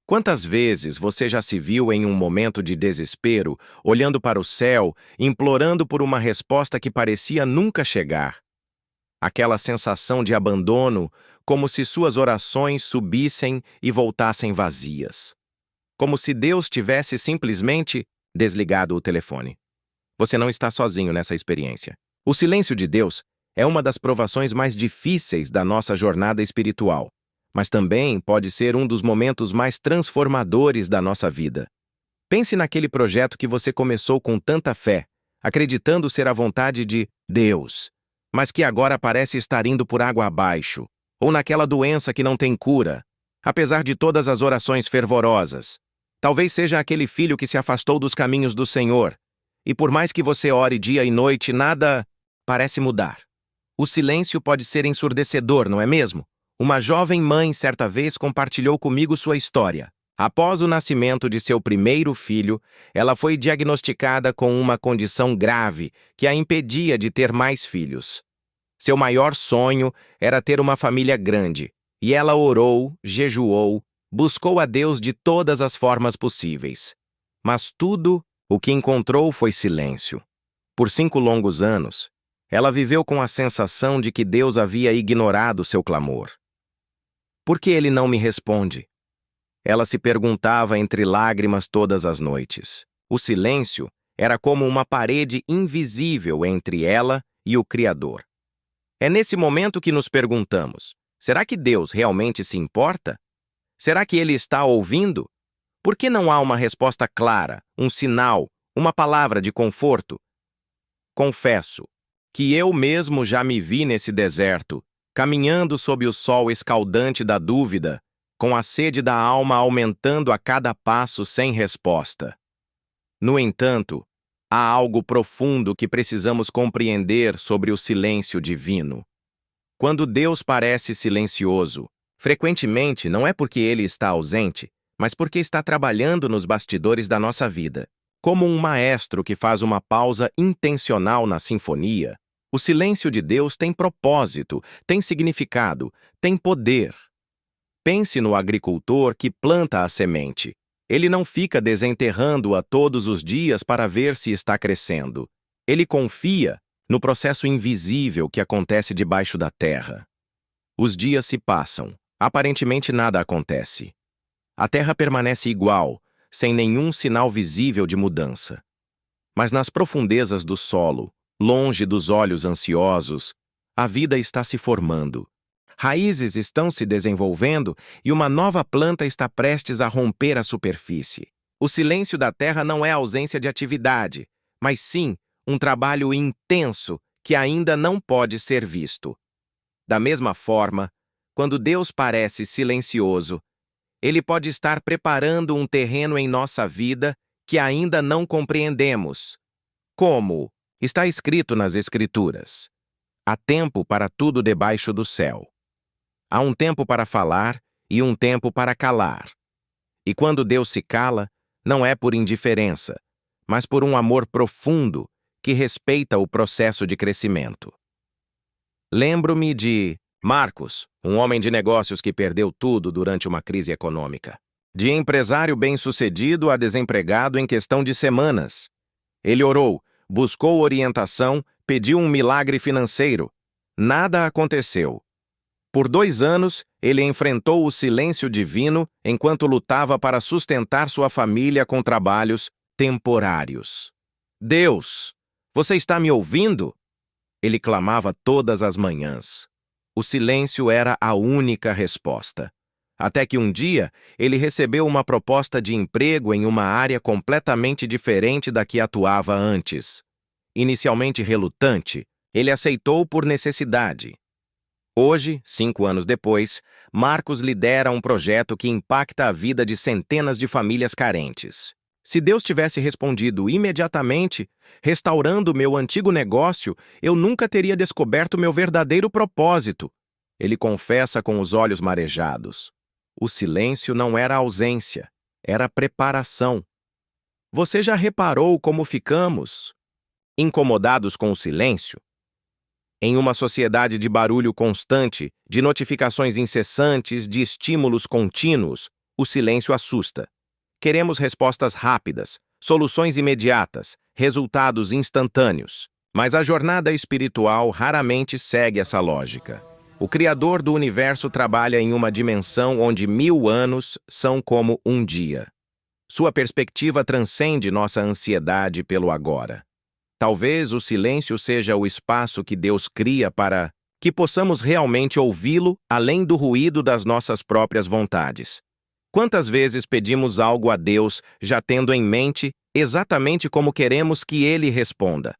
Quantas vezes você já se viu em um momento de desespero, olhando para o céu, implorando por uma resposta que parecia nunca chegar? Aquela sensação de abandono, como se suas orações subissem e voltassem vazias. Como se Deus tivesse simplesmente desligado o telefone. Você não está sozinho nessa experiência. O silêncio de Deus é uma das provações mais difíceis da nossa jornada espiritual, mas também pode ser um dos momentos mais transformadores da nossa vida. Pense naquele projeto que você começou com tanta fé, acreditando ser a vontade de Deus, mas que agora parece estar indo por água abaixo, ou naquela doença que não tem cura, apesar de todas as orações fervorosas. Talvez seja aquele filho que se afastou dos caminhos do Senhor, e por mais que você ore dia e noite, nada parece mudar. O silêncio pode ser ensurdecedor, não é mesmo? Uma jovem mãe certa vez compartilhou comigo sua história. Após o nascimento de seu primeiro filho, ela foi diagnosticada com uma condição grave que a impedia de ter mais filhos. Seu maior sonho era ter uma família grande, e ela orou, jejuou, buscou a Deus de todas as formas possíveis. Mas tudo o que encontrou foi silêncio. Por 5 longos anos, ela viveu com a sensação de que Deus havia ignorado seu clamor. Por que ele não me responde? Ela se perguntava entre lágrimas todas as noites. O silêncio era como uma parede invisível entre ela e o Criador. É nesse momento que nos perguntamos: será que Deus realmente se importa? Será que ele está ouvindo? Por que não há uma resposta clara, um sinal, uma palavra de conforto? Confesso que eu mesmo já me vi nesse deserto, caminhando sob o sol escaldante da dúvida, com a sede da alma aumentando a cada passo sem resposta. No entanto, há algo profundo que precisamos compreender sobre o silêncio divino. Quando Deus parece silencioso, frequentemente não é porque ele está ausente, mas porque está trabalhando nos bastidores da nossa vida. Como um maestro que faz uma pausa intencional na sinfonia, o silêncio de Deus tem propósito, tem significado, tem poder. Pense no agricultor que planta a semente. Ele não fica desenterrando-a todos os dias para ver se está crescendo. Ele confia no processo invisível que acontece debaixo da terra. Os dias se passam. Aparentemente nada acontece. A terra permanece igual, sem nenhum sinal visível de mudança. Mas nas profundezas do solo, longe dos olhos ansiosos, a vida está se formando. Raízes estão se desenvolvendo e uma nova planta está prestes a romper a superfície. O silêncio da terra não é ausência de atividade, mas sim um trabalho intenso que ainda não pode ser visto. Da mesma forma, quando Deus parece silencioso, ele pode estar preparando um terreno em nossa vida que ainda não compreendemos. Como? Está escrito nas Escrituras: há tempo para tudo debaixo do céu. Há um tempo para falar e um tempo para calar. E quando Deus se cala, não é por indiferença, mas por um amor profundo que respeita o processo de crescimento. Lembro-me de Marcos, um homem de negócios que perdeu tudo durante uma crise econômica. De empresário bem-sucedido a desempregado em questão de semanas. Ele orou, buscou orientação, pediu um milagre financeiro. Nada aconteceu. Por 2 anos, ele enfrentou o silêncio divino enquanto lutava para sustentar sua família com trabalhos temporários. Deus, você está me ouvindo? Ele clamava todas as manhãs. O silêncio era a única resposta. Até que um dia, ele recebeu uma proposta de emprego em uma área completamente diferente da que atuava antes. Inicialmente relutante, ele aceitou por necessidade. Hoje, 5 anos depois, Marcos lidera um projeto que impacta a vida de centenas de famílias carentes. Se Deus tivesse respondido imediatamente, restaurando meu antigo negócio, eu nunca teria descoberto meu verdadeiro propósito. Ele confessa com os olhos marejados. O silêncio não era ausência, era preparação. Você já reparou como ficamos incomodados com o silêncio? Em uma sociedade de barulho constante, de notificações incessantes, de estímulos contínuos, o silêncio assusta. Queremos respostas rápidas, soluções imediatas, resultados instantâneos. Mas a jornada espiritual raramente segue essa lógica. O Criador do universo trabalha em uma dimensão onde 1000 anos são como um dia. Sua perspectiva transcende nossa ansiedade pelo agora. Talvez o silêncio seja o espaço que Deus cria para que possamos realmente ouvi-lo além do ruído das nossas próprias vontades. Quantas vezes pedimos algo a Deus já tendo em mente exatamente como queremos que Ele responda?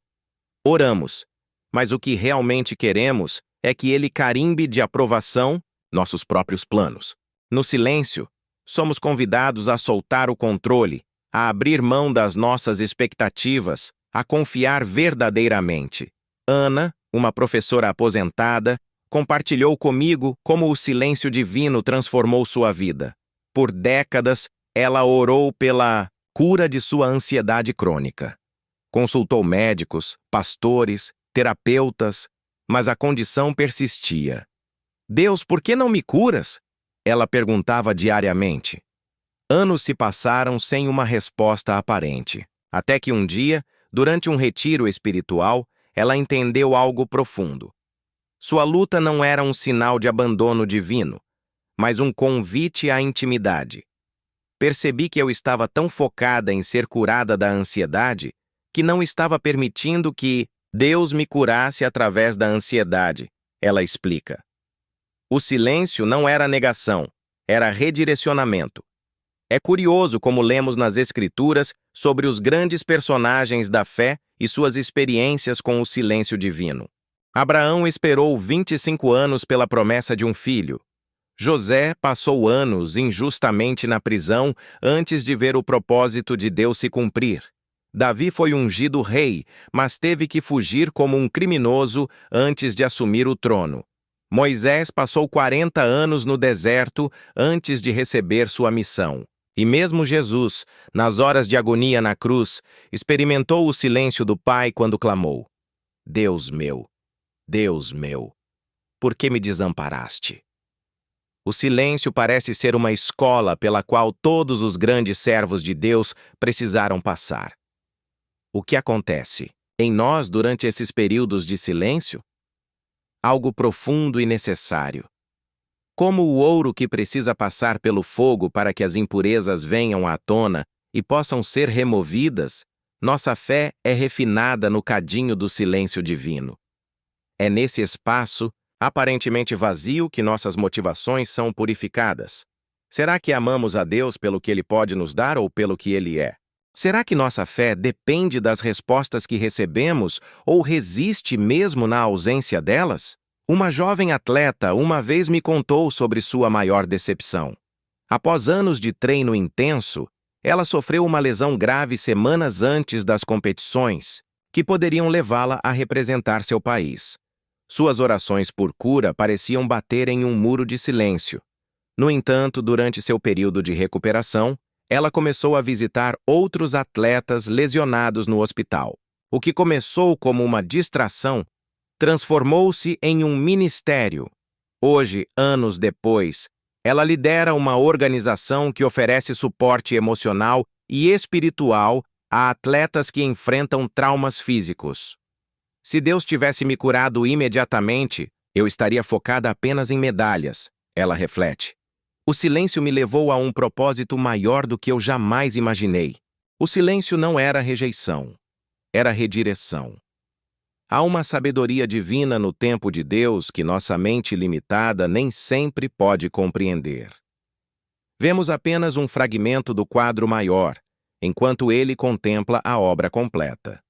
Oramos, mas o que realmente queremos é que Ele carimbe de aprovação nossos próprios planos. No silêncio, somos convidados a soltar o controle, a abrir mão das nossas expectativas, a confiar verdadeiramente. Ana, uma professora aposentada, compartilhou comigo como o silêncio divino transformou sua vida. Por décadas, ela orou pela cura de sua ansiedade crônica. Consultou médicos, pastores, terapeutas, mas a condição persistia. Deus, por que não me curas? Ela perguntava diariamente. Anos se passaram sem uma resposta aparente, até que um dia, durante um retiro espiritual, ela entendeu algo profundo. Sua luta não era um sinal de abandono divino, mas um convite à intimidade. Percebi que eu estava tão focada em ser curada da ansiedade que não estava permitindo que Deus me curasse através da ansiedade, ela explica. O silêncio não era negação, era redirecionamento. É curioso como lemos nas Escrituras sobre os grandes personagens da fé e suas experiências com o silêncio divino. Abraão esperou 25 anos pela promessa de um filho. José passou anos injustamente na prisão antes de ver o propósito de Deus se cumprir. Davi foi ungido rei, mas teve que fugir como um criminoso antes de assumir o trono. Moisés passou 40 anos no deserto antes de receber sua missão. E mesmo Jesus, nas horas de agonia na cruz, experimentou o silêncio do Pai quando clamou: Deus, por que me desamparaste? O silêncio parece ser uma escola pela qual todos os grandes servos de Deus precisaram passar. O que acontece em nós durante esses períodos de silêncio? Algo profundo e necessário. Como o ouro que precisa passar pelo fogo para que as impurezas venham à tona e possam ser removidas, nossa fé é refinada no cadinho do silêncio divino. É nesse espaço, aparentemente vazio, que nossas motivações são purificadas. Será que amamos a Deus pelo que Ele pode nos dar ou pelo que Ele é? Será que nossa fé depende das respostas que recebemos ou resiste mesmo na ausência delas? Uma jovem atleta uma vez me contou sobre sua maior decepção. Após anos de treino intenso, ela sofreu uma lesão grave semanas antes das competições, que poderiam levá-la a representar seu país. Suas orações por cura pareciam bater em um muro de silêncio. No entanto, durante seu período de recuperação, ela começou a visitar outros atletas lesionados no hospital. O que começou como uma distração transformou-se em um ministério. Hoje, anos depois, ela lidera uma organização que oferece suporte emocional e espiritual a atletas que enfrentam traumas físicos. Se Deus tivesse me curado imediatamente, eu estaria focada apenas em medalhas, ela reflete. O silêncio me levou a um propósito maior do que eu jamais imaginei. O silêncio não era rejeição, era redireção. Há uma sabedoria divina no tempo de Deus que nossa mente limitada nem sempre pode compreender. Vemos apenas um fragmento do quadro maior, enquanto ele contempla a obra completa.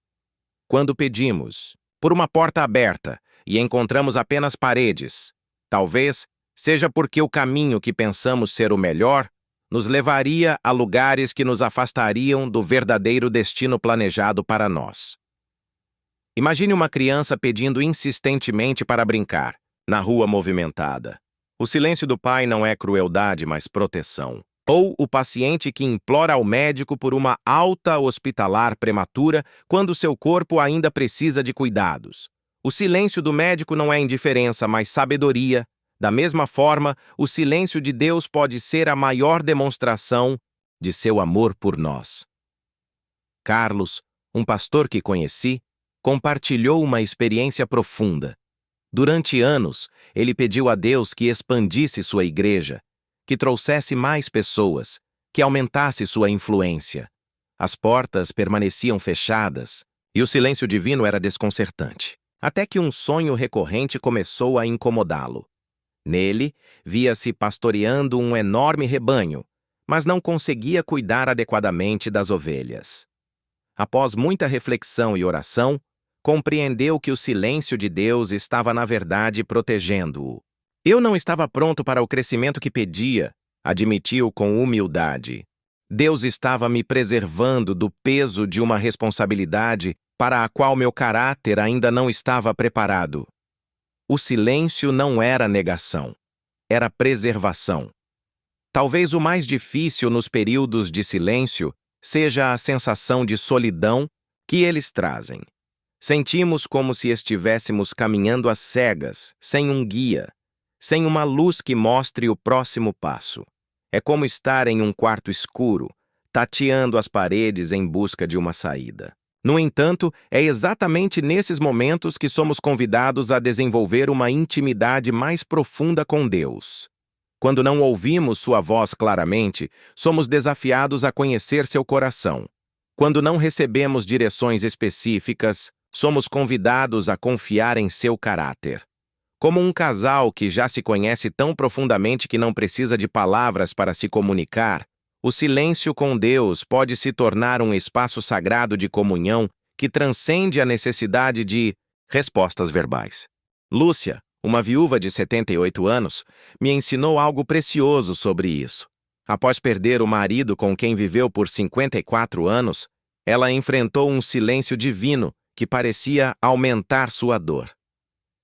Quando pedimos por uma porta aberta e encontramos apenas paredes, talvez seja porque o caminho que pensamos ser o melhor nos levaria a lugares que nos afastariam do verdadeiro destino planejado para nós. Imagine uma criança pedindo insistentemente para brincar, na rua movimentada. O silêncio do pai não é crueldade, mas proteção. Ou o paciente que implora ao médico por uma alta hospitalar prematura quando seu corpo ainda precisa de cuidados. O silêncio do médico não é indiferença, mas sabedoria, Da mesma forma, o silêncio de Deus pode ser a maior demonstração de seu amor por nós. Carlos, um pastor que conheci, compartilhou uma experiência profunda. Durante anos, ele pediu a Deus que expandisse sua igreja, que trouxesse mais pessoas, que aumentasse sua influência. As portas permaneciam fechadas e o silêncio divino era desconcertante, até que um sonho recorrente começou a incomodá-lo. Nele, via-se pastoreando um enorme rebanho, mas não conseguia cuidar adequadamente das ovelhas. Após muita reflexão e oração, compreendeu que o silêncio de Deus estava, na verdade, protegendo-o. Eu não estava pronto para o crescimento que pedia, admitiu com humildade. Deus estava me preservando do peso de uma responsabilidade para a qual meu caráter ainda não estava preparado. O silêncio não era negação, era preservação. Talvez o mais difícil nos períodos de silêncio seja a sensação de solidão que eles trazem. Sentimos como se estivéssemos caminhando às cegas, sem um guia, sem uma luz que mostre o próximo passo. É como estar em um quarto escuro, tateando as paredes em busca de uma saída. No entanto, é exatamente nesses momentos que somos convidados a desenvolver uma intimidade mais profunda com Deus. Quando não ouvimos sua voz claramente, somos desafiados a conhecer seu coração. Quando não recebemos direções específicas, somos convidados a confiar em seu caráter. Como um casal que já se conhece tão profundamente que não precisa de palavras para se comunicar, o silêncio com Deus pode se tornar um espaço sagrado de comunhão que transcende a necessidade de respostas verbais. Lúcia, uma viúva de 78 anos, me ensinou algo precioso sobre isso. Após perder o marido com quem viveu por 54 anos, ela enfrentou um silêncio divino que parecia aumentar sua dor.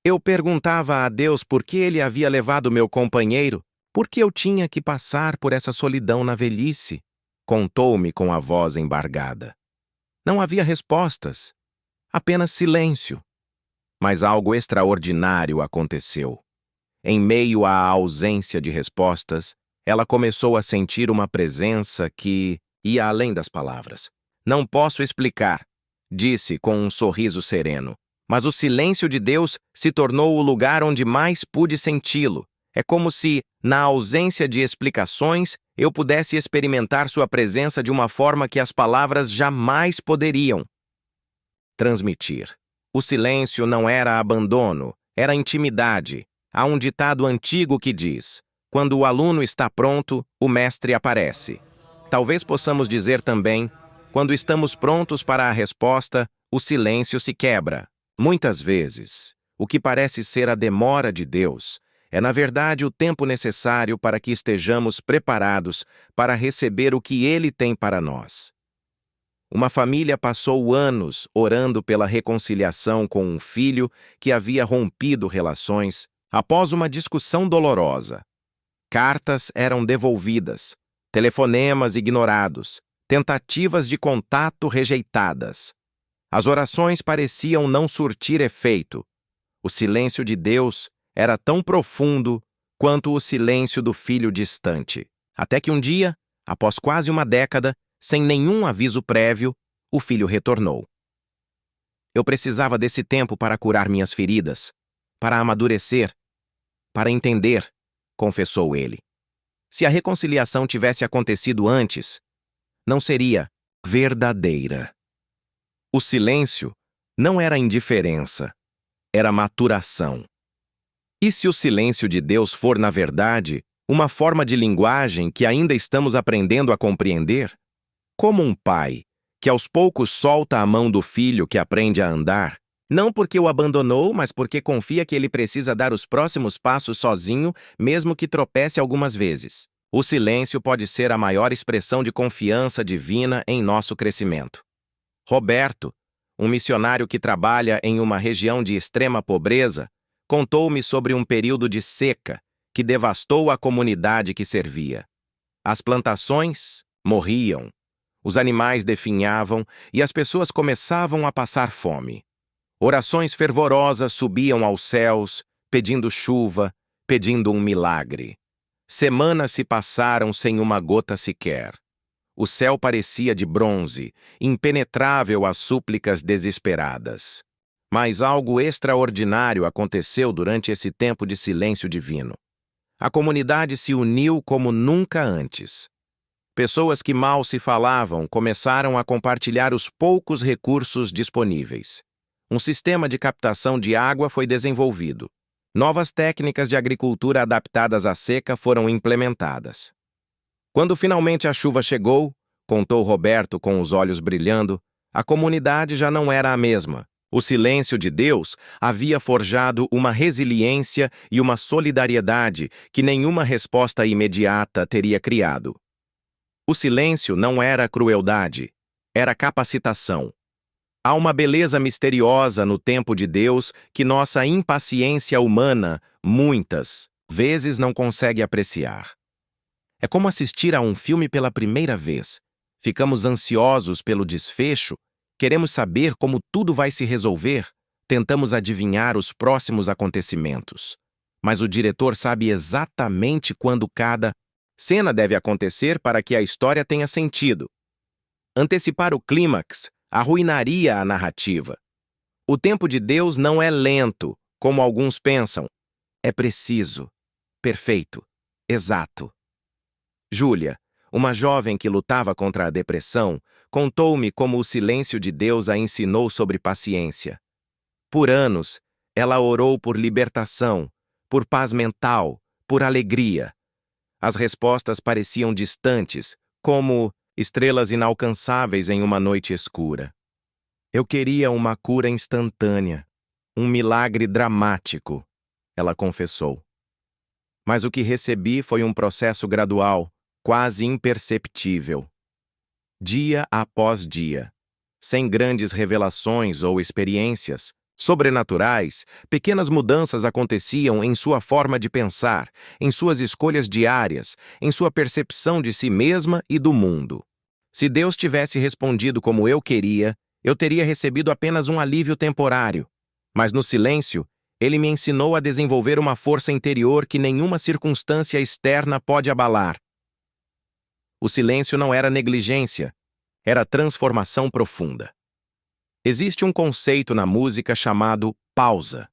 Eu perguntava a Deus por que ele havia levado meu companheiro, por que eu tinha que passar por essa solidão na velhice. Contou-me com a voz embargada. Não havia respostas, apenas silêncio. Mas algo extraordinário aconteceu. Em meio à ausência de respostas, ela começou a sentir uma presença que ia além das palavras. Não posso explicar, disse com um sorriso sereno. Mas o silêncio de Deus se tornou o lugar onde mais pude senti-lo. É como se, na ausência de explicações, eu pudesse experimentar sua presença de uma forma que as palavras jamais poderiam transmitir. O silêncio não era abandono, era intimidade. Há um ditado antigo que diz: quando o aluno está pronto, o mestre aparece. Talvez possamos dizer também: quando estamos prontos para a resposta, o silêncio se quebra. Muitas vezes, o que parece ser a demora de Deus é, na verdade, o tempo necessário para que estejamos preparados para receber o que Ele tem para nós. Uma família passou anos orando pela reconciliação com um filho que havia rompido relações após uma discussão dolorosa. Cartas eram devolvidas, telefonemas ignorados, tentativas de contato rejeitadas. As orações pareciam não surtir efeito. O silêncio de Deus era tão profundo quanto o silêncio do filho distante. Até que um dia, após quase uma década, sem nenhum aviso prévio, o filho retornou. Eu precisava desse tempo para curar minhas feridas, para amadurecer, para entender, confessou ele. Se a reconciliação tivesse acontecido antes, não seria verdadeira. O silêncio não era indiferença, era maturação. E se o silêncio de Deus for, na verdade, uma forma de linguagem que ainda estamos aprendendo a compreender? Como um pai, que aos poucos solta a mão do filho que aprende a andar, não porque o abandonou, mas porque confia que ele precisa dar os próximos passos sozinho, mesmo que tropece algumas vezes. O silêncio pode ser a maior expressão de confiança divina em nosso crescimento. Roberto, um missionário que trabalha em uma região de extrema pobreza, contou-me sobre um período de seca que devastou a comunidade que servia. As plantações morriam, os animais definhavam e as pessoas começavam a passar fome. Orações fervorosas subiam aos céus, pedindo chuva, pedindo um milagre. Semanas se passaram sem uma gota sequer. O céu parecia de bronze, impenetrável às súplicas desesperadas. Mas algo extraordinário aconteceu durante esse tempo de silêncio divino. A comunidade se uniu como nunca antes. Pessoas que mal se falavam começaram a compartilhar os poucos recursos disponíveis. Um sistema de captação de água foi desenvolvido. Novas técnicas de agricultura adaptadas à seca foram implementadas. Quando finalmente a chuva chegou, contou Roberto com os olhos brilhando, a comunidade já não era a mesma. O silêncio de Deus havia forjado uma resiliência e uma solidariedade que nenhuma resposta imediata teria criado. O silêncio não era crueldade, era capacitação. Há uma beleza misteriosa no tempo de Deus que nossa impaciência humana, muitas vezes, não consegue apreciar. É como assistir a um filme pela primeira vez. Ficamos ansiosos pelo desfecho, queremos saber como tudo vai se resolver, tentamos adivinhar os próximos acontecimentos. Mas o diretor sabe exatamente quando cada cena deve acontecer para que a história tenha sentido. Antecipar o clímax arruinaria a narrativa. O tempo de Deus não é lento, como alguns pensam. É preciso, perfeito, exato. Júlia, uma jovem que lutava contra a depressão, contou-me como o silêncio de Deus a ensinou sobre paciência. Por anos, ela orou por libertação, por paz mental, por alegria. As respostas pareciam distantes, como estrelas inalcançáveis em uma noite escura. Eu queria uma cura instantânea, um milagre dramático, ela confessou. Mas o que recebi foi um processo gradual, quase imperceptível. Dia após dia, sem grandes revelações ou experiências sobrenaturais, pequenas mudanças aconteciam em sua forma de pensar, em suas escolhas diárias, em sua percepção de si mesma e do mundo. Se Deus tivesse respondido como eu queria, eu teria recebido apenas um alívio temporário. Mas no silêncio, Ele me ensinou a desenvolver uma força interior que nenhuma circunstância externa pode abalar. O silêncio não era negligência, era transformação profunda. Existe um conceito na música chamado pausa.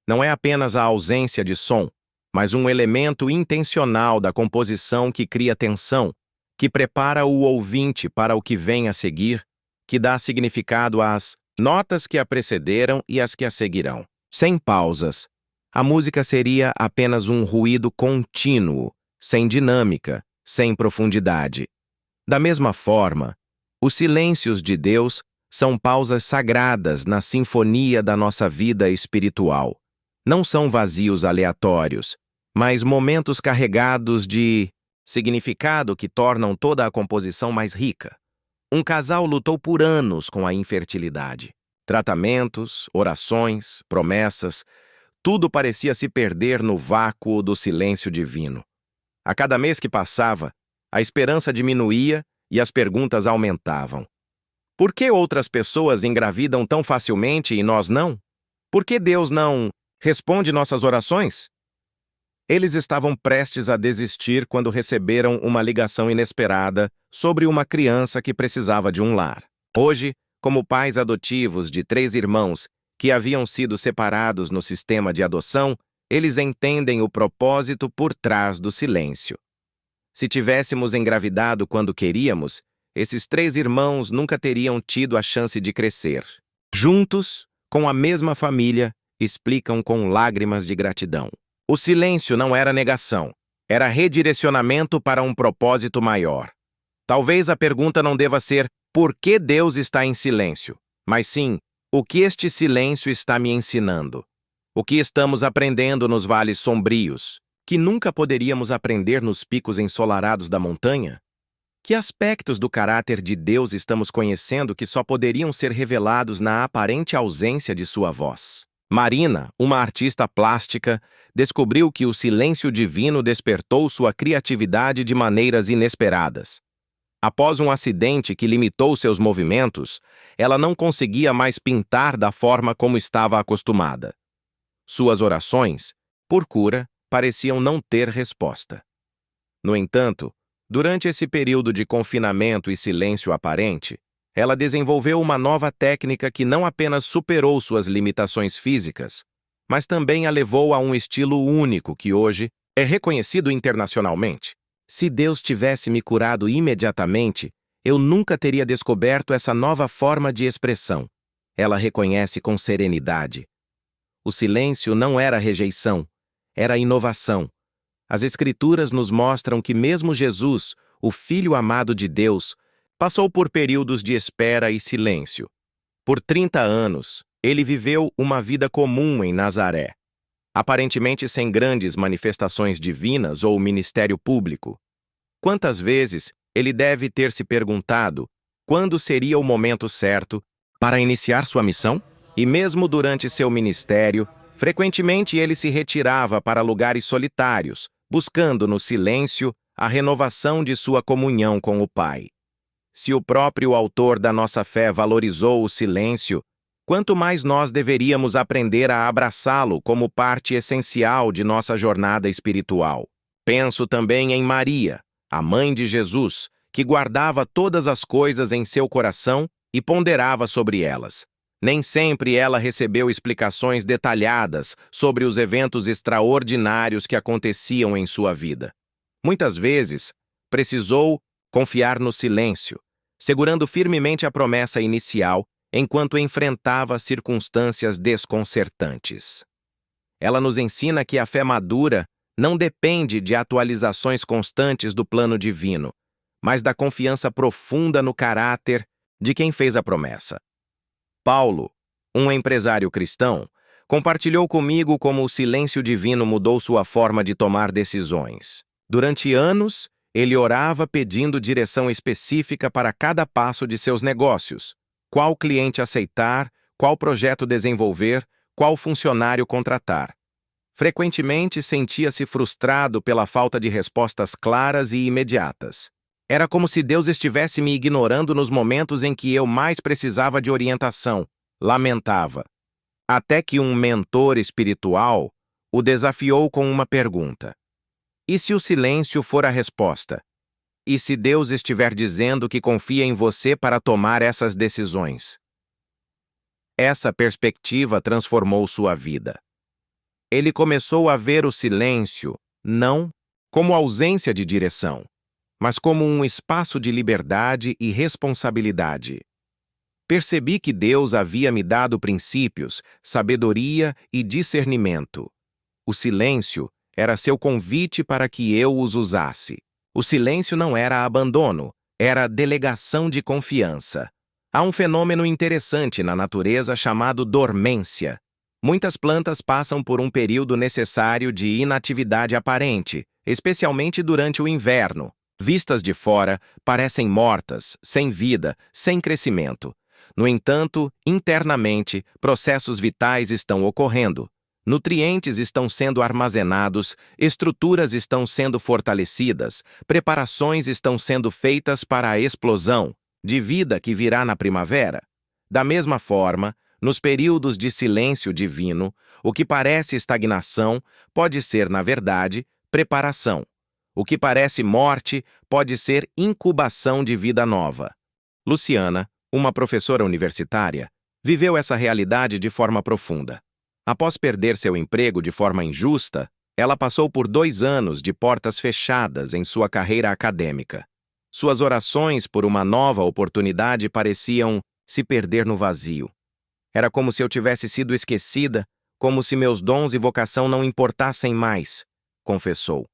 Não é apenas a ausência de som, mas um elemento intencional da composição que cria tensão, que prepara o ouvinte para o que vem a seguir, que dá significado às notas que a precederam e às que a seguirão. Sem pausas, a música seria apenas um ruído contínuo, sem dinâmica, sem profundidade. Da mesma forma, os silêncios de Deus são pausas sagradas na sinfonia da nossa vida espiritual. Não são vazios aleatórios, mas momentos carregados de significado que tornam toda a composição mais rica. Um casal lutou por anos com a infertilidade. Tratamentos, orações, promessas, tudo parecia se perder no vácuo do silêncio divino. A cada mês que passava, a esperança diminuía e as perguntas aumentavam. Por que outras pessoas engravidam tão facilmente e nós não? Por que Deus não responde nossas orações? Eles estavam prestes a desistir quando receberam uma ligação inesperada sobre uma criança que precisava de um lar. Hoje, como pais adotivos de 3 irmãos que haviam sido separados no sistema de adoção, eles entendem o propósito por trás do silêncio. Se tivéssemos engravidado quando queríamos, esses 3 irmãos nunca teriam tido a chance de crescer. Juntos, com a mesma família, explicam com lágrimas de gratidão. O silêncio não era negação, era redirecionamento para um propósito maior. Talvez a pergunta não deva ser por que Deus está em silêncio, mas sim, o que este silêncio está me ensinando? O que estamos aprendendo nos vales sombrios, que nunca poderíamos aprender nos picos ensolarados da montanha? Que aspectos do caráter de Deus estamos conhecendo que só poderiam ser revelados na aparente ausência de sua voz? Marina, uma artista plástica, descobriu que o silêncio divino despertou sua criatividade de maneiras inesperadas. Após um acidente que limitou seus movimentos, ela não conseguia mais pintar da forma como estava acostumada. Suas orações, por cura, pareciam não ter resposta. No entanto, durante esse período de confinamento e silêncio aparente, ela desenvolveu uma nova técnica que não apenas superou suas limitações físicas, mas também a levou a um estilo único que hoje é reconhecido internacionalmente. Se Deus tivesse me curado imediatamente, eu nunca teria descoberto essa nova forma de expressão. Ela reconhece com serenidade. O silêncio não era rejeição, era inovação. As Escrituras nos mostram que mesmo Jesus, o Filho amado de Deus, passou por períodos de espera e silêncio. Por 30 anos, ele viveu uma vida comum em Nazaré, aparentemente sem grandes manifestações divinas ou ministério público. Quantas vezes ele deve ter se perguntado quando seria o momento certo para iniciar sua missão? E mesmo durante seu ministério, frequentemente ele se retirava para lugares solitários, buscando no silêncio a renovação de sua comunhão com o Pai. Se o próprio autor da nossa fé valorizou o silêncio, quanto mais nós deveríamos aprender a abraçá-lo como parte essencial de nossa jornada espiritual. Penso também em Maria, a mãe de Jesus, que guardava todas as coisas em seu coração e ponderava sobre elas. Nem sempre ela recebeu explicações detalhadas sobre os eventos extraordinários que aconteciam em sua vida. Muitas vezes, precisou confiar no silêncio, segurando firmemente a promessa inicial enquanto enfrentava circunstâncias desconcertantes. Ela nos ensina que a fé madura não depende de atualizações constantes do plano divino, mas da confiança profunda no caráter de quem fez a promessa. Paulo, um empresário cristão, compartilhou comigo como o silêncio divino mudou sua forma de tomar decisões. Durante anos, ele orava pedindo direção específica para cada passo de seus negócios. Qual cliente aceitar, qual projeto desenvolver, qual funcionário contratar. Frequentemente sentia-se frustrado pela falta de respostas claras e imediatas. Era como se Deus estivesse me ignorando nos momentos em que eu mais precisava de orientação, lamentava. Até que um mentor espiritual o desafiou com uma pergunta. E se o silêncio for a resposta? E se Deus estiver dizendo que confia em você para tomar essas decisões? Essa perspectiva transformou sua vida. Ele começou a ver o silêncio, não como ausência de direção, mas como um espaço de liberdade e responsabilidade. Percebi que Deus havia me dado princípios, sabedoria e discernimento. O silêncio era seu convite para que eu os usasse. O silêncio não era abandono, era delegação de confiança. Há um fenômeno interessante na natureza chamado dormência. Muitas plantas passam por um período necessário de inatividade aparente, especialmente durante o inverno. Vistas de fora, parecem mortas, sem vida, sem crescimento. No entanto, internamente, processos vitais estão ocorrendo. Nutrientes estão sendo armazenados, estruturas estão sendo fortalecidas, preparações estão sendo feitas para a explosão de vida que virá na primavera. Da mesma forma, nos períodos de silêncio divino, o que parece estagnação pode ser, na verdade, preparação. O que parece morte pode ser incubação de vida nova. Luciana, uma professora universitária, viveu essa realidade de forma profunda. Após perder seu emprego de forma injusta, ela passou por 2 anos de portas fechadas em sua carreira acadêmica. Suas orações por uma nova oportunidade pareciam se perder no vazio. Era como se eu tivesse sido esquecida, como se meus dons e vocação não importassem mais, confessou.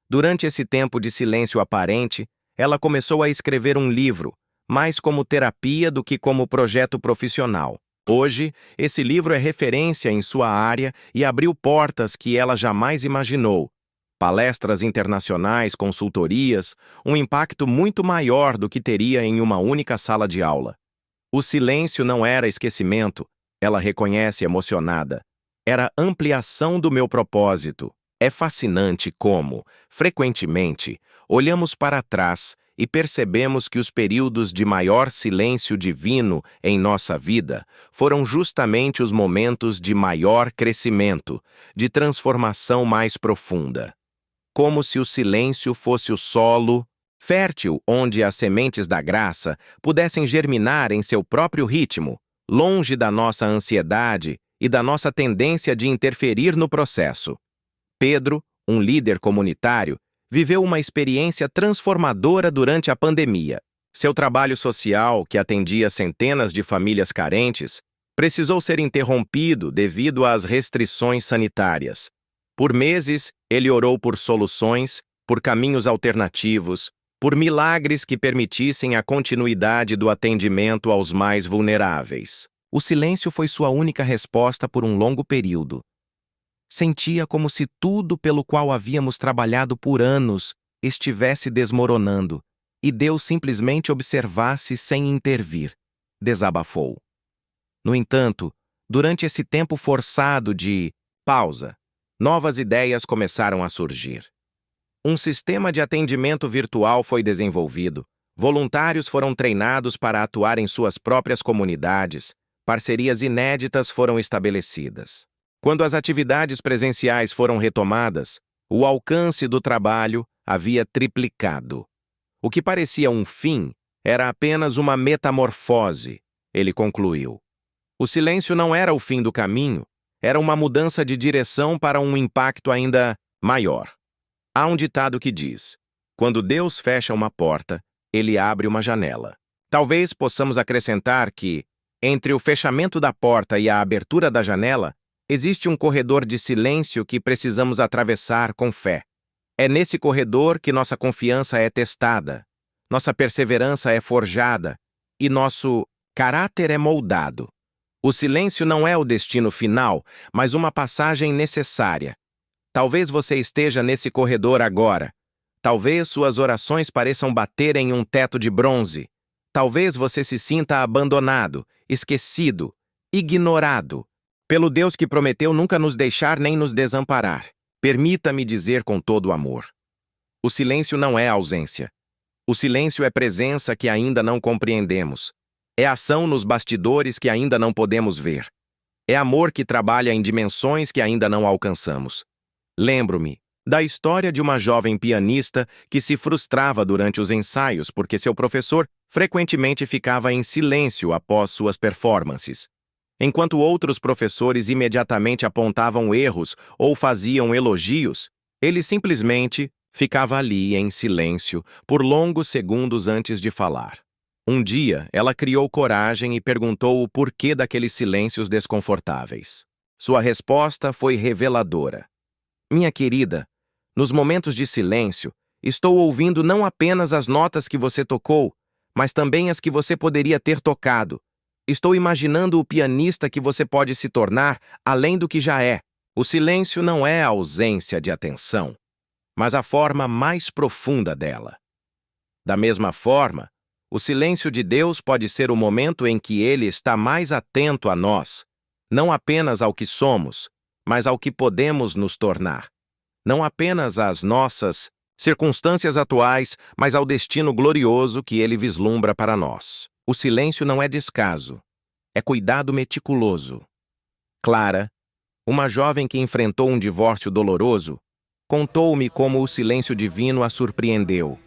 Durante esse tempo de silêncio aparente, ela começou a escrever um livro, mais como terapia do que como projeto profissional. Hoje, esse livro é referência em sua área e abriu portas que ela jamais imaginou. Palestras internacionais, consultorias, um impacto muito maior do que teria em uma única sala de aula. O silêncio não era esquecimento, ela reconhece emocionada. Era ampliação do meu propósito. É fascinante como, frequentemente, olhamos para trás e percebemos que os períodos de maior silêncio divino em nossa vida foram justamente os momentos de maior crescimento, de transformação mais profunda. Como se o silêncio fosse o solo fértil onde as sementes da graça pudessem germinar em seu próprio ritmo, longe da nossa ansiedade e da nossa tendência de interferir no processo. Pedro, um líder comunitário, viveu uma experiência transformadora durante a pandemia. Seu trabalho social, que atendia centenas de famílias carentes, precisou ser interrompido devido às restrições sanitárias. Por meses, ele orou por soluções, por caminhos alternativos, por milagres que permitissem a continuidade do atendimento aos mais vulneráveis. O silêncio foi sua única resposta por um longo período. Sentia como se tudo pelo qual havíamos trabalhado por anos estivesse desmoronando, e Deus simplesmente observasse sem intervir. Desabafou. No entanto, durante esse tempo forçado de pausa, novas ideias começaram a surgir. Um sistema de atendimento virtual foi desenvolvido, voluntários foram treinados para atuar em suas próprias comunidades, parcerias inéditas foram estabelecidas. Quando as atividades presenciais foram retomadas, o alcance do trabalho havia triplicado. O que parecia um fim era apenas uma metamorfose, ele concluiu. O silêncio não era o fim do caminho, era uma mudança de direção para um impacto ainda maior. Há um ditado que diz: quando Deus fecha uma porta, ele abre uma janela. Talvez possamos acrescentar que, entre o fechamento da porta e a abertura da janela, existe um corredor de silêncio que precisamos atravessar com fé. É nesse corredor que nossa confiança é testada, nossa perseverança é forjada e nosso caráter é moldado. O silêncio não é o destino final, mas uma passagem necessária. Talvez você esteja nesse corredor agora. Talvez suas orações pareçam bater em um teto de bronze. Talvez você se sinta abandonado, esquecido, ignorado, pelo Deus que prometeu nunca nos deixar nem nos desamparar. Permita-me dizer com todo o amor. O silêncio não é ausência. O silêncio é presença que ainda não compreendemos. É ação nos bastidores que ainda não podemos ver. É amor que trabalha em dimensões que ainda não alcançamos. Lembro-me da história de uma jovem pianista que se frustrava durante os ensaios porque seu professor frequentemente ficava em silêncio após suas performances. Enquanto outros professores imediatamente apontavam erros ou faziam elogios, ele simplesmente ficava ali em silêncio por longos segundos antes de falar. Um dia, ela criou coragem e perguntou o porquê daqueles silêncios desconfortáveis. Sua resposta foi reveladora. Minha querida, nos momentos de silêncio, estou ouvindo não apenas as notas que você tocou, mas também as que você poderia ter tocado. Estou imaginando o pianista que você pode se tornar, além do que já é. O silêncio não é a ausência de atenção, mas a forma mais profunda dela. Da mesma forma, o silêncio de Deus pode ser o momento em que Ele está mais atento a nós, não apenas ao que somos, mas ao que podemos nos tornar. Não apenas às nossas circunstâncias atuais, mas ao destino glorioso que Ele vislumbra para nós. O silêncio não é descaso, é cuidado meticuloso. Clara, uma jovem que enfrentou um divórcio doloroso, contou-me como o silêncio divino a surpreendeu.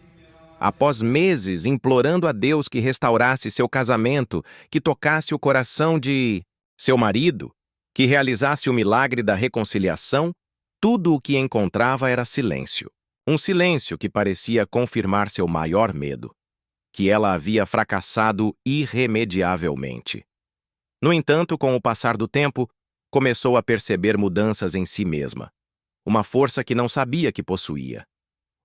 Após meses implorando a Deus que restaurasse seu casamento, que tocasse o coração de seu marido, que realizasse o milagre da reconciliação, tudo o que encontrava era silêncio. Um silêncio que parecia confirmar seu maior medo, que ela havia fracassado irremediavelmente. No entanto, com o passar do tempo, começou a perceber mudanças em si mesma. Uma força que não sabia que possuía.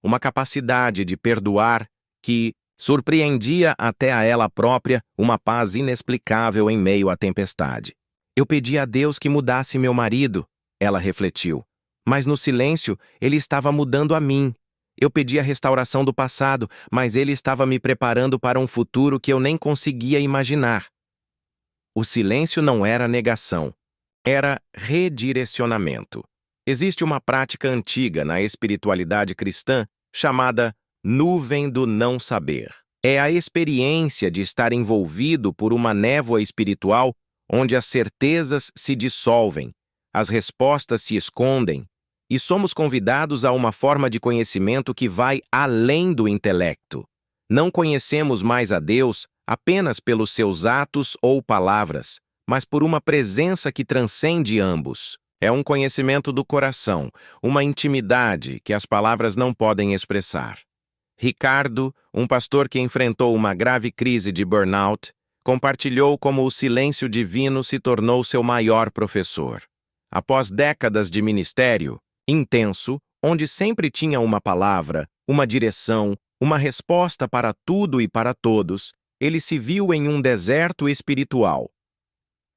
Uma capacidade de perdoar que surpreendia até a ela própria uma paz inexplicável em meio à tempestade. Eu pedi a Deus que mudasse meu marido, ela refletiu. Mas no silêncio, ele estava mudando a mim. Eu pedi a restauração do passado, mas ele estava me preparando para um futuro que eu nem conseguia imaginar. O silêncio não era negação, era redirecionamento. Existe uma prática antiga na espiritualidade cristã chamada nuvem do não saber. É a experiência de estar envolvido por uma névoa espiritual onde as certezas se dissolvem, as respostas se escondem, e somos convidados a uma forma de conhecimento que vai além do intelecto. Não conhecemos mais a Deus apenas pelos seus atos ou palavras, mas por uma presença que transcende ambos. É um conhecimento do coração, uma intimidade que as palavras não podem expressar. Ricardo, um pastor que enfrentou uma grave crise de burnout, compartilhou como o silêncio divino se tornou seu maior professor. Após décadas de ministério intenso, onde sempre tinha uma palavra, uma direção, uma resposta para tudo e para todos, ele se viu em um deserto espiritual.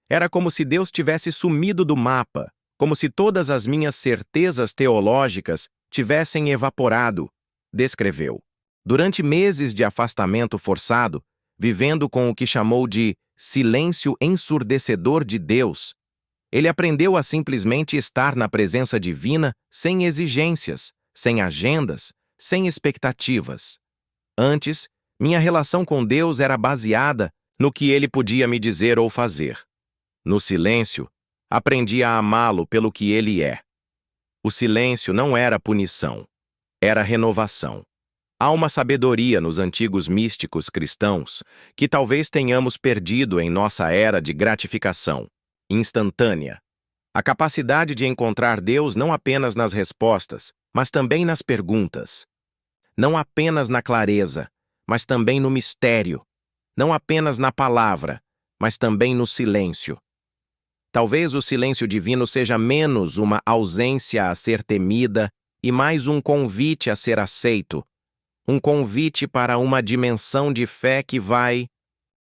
Era como se Deus tivesse sumido do mapa, como se todas as minhas certezas teológicas tivessem evaporado, descreveu. Durante meses de afastamento forçado, vivendo com o que chamou de silêncio ensurdecedor de Deus, ele aprendeu a simplesmente estar na presença divina sem exigências, sem agendas, sem expectativas. Antes, minha relação com Deus era baseada no que ele podia me dizer ou fazer. No silêncio, aprendi a amá-lo pelo que ele é. O silêncio não era punição, era renovação. Há uma sabedoria nos antigos místicos cristãos que talvez tenhamos perdido em nossa era de gratificação instantânea. A capacidade de encontrar Deus não apenas nas respostas, mas também nas perguntas. Não apenas na clareza, mas também no mistério. Não apenas na palavra, mas também no silêncio. Talvez o silêncio divino seja menos uma ausência a ser temida e mais um convite a ser aceito. Um convite para uma dimensão de fé que vai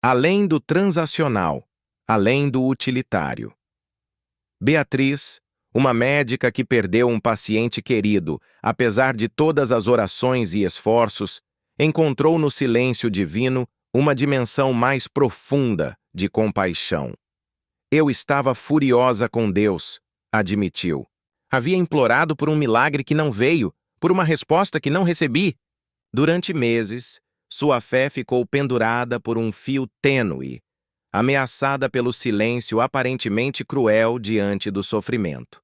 além do transacional, além do utilitário. Beatriz, uma médica que perdeu um paciente querido, apesar de todas as orações e esforços, encontrou no silêncio divino uma dimensão mais profunda de compaixão. Eu estava furiosa com Deus, admitiu. Havia implorado por um milagre que não veio, por uma resposta que não recebi. Durante meses, sua fé ficou pendurada por um fio tênue, ameaçada pelo silêncio aparentemente cruel diante do sofrimento.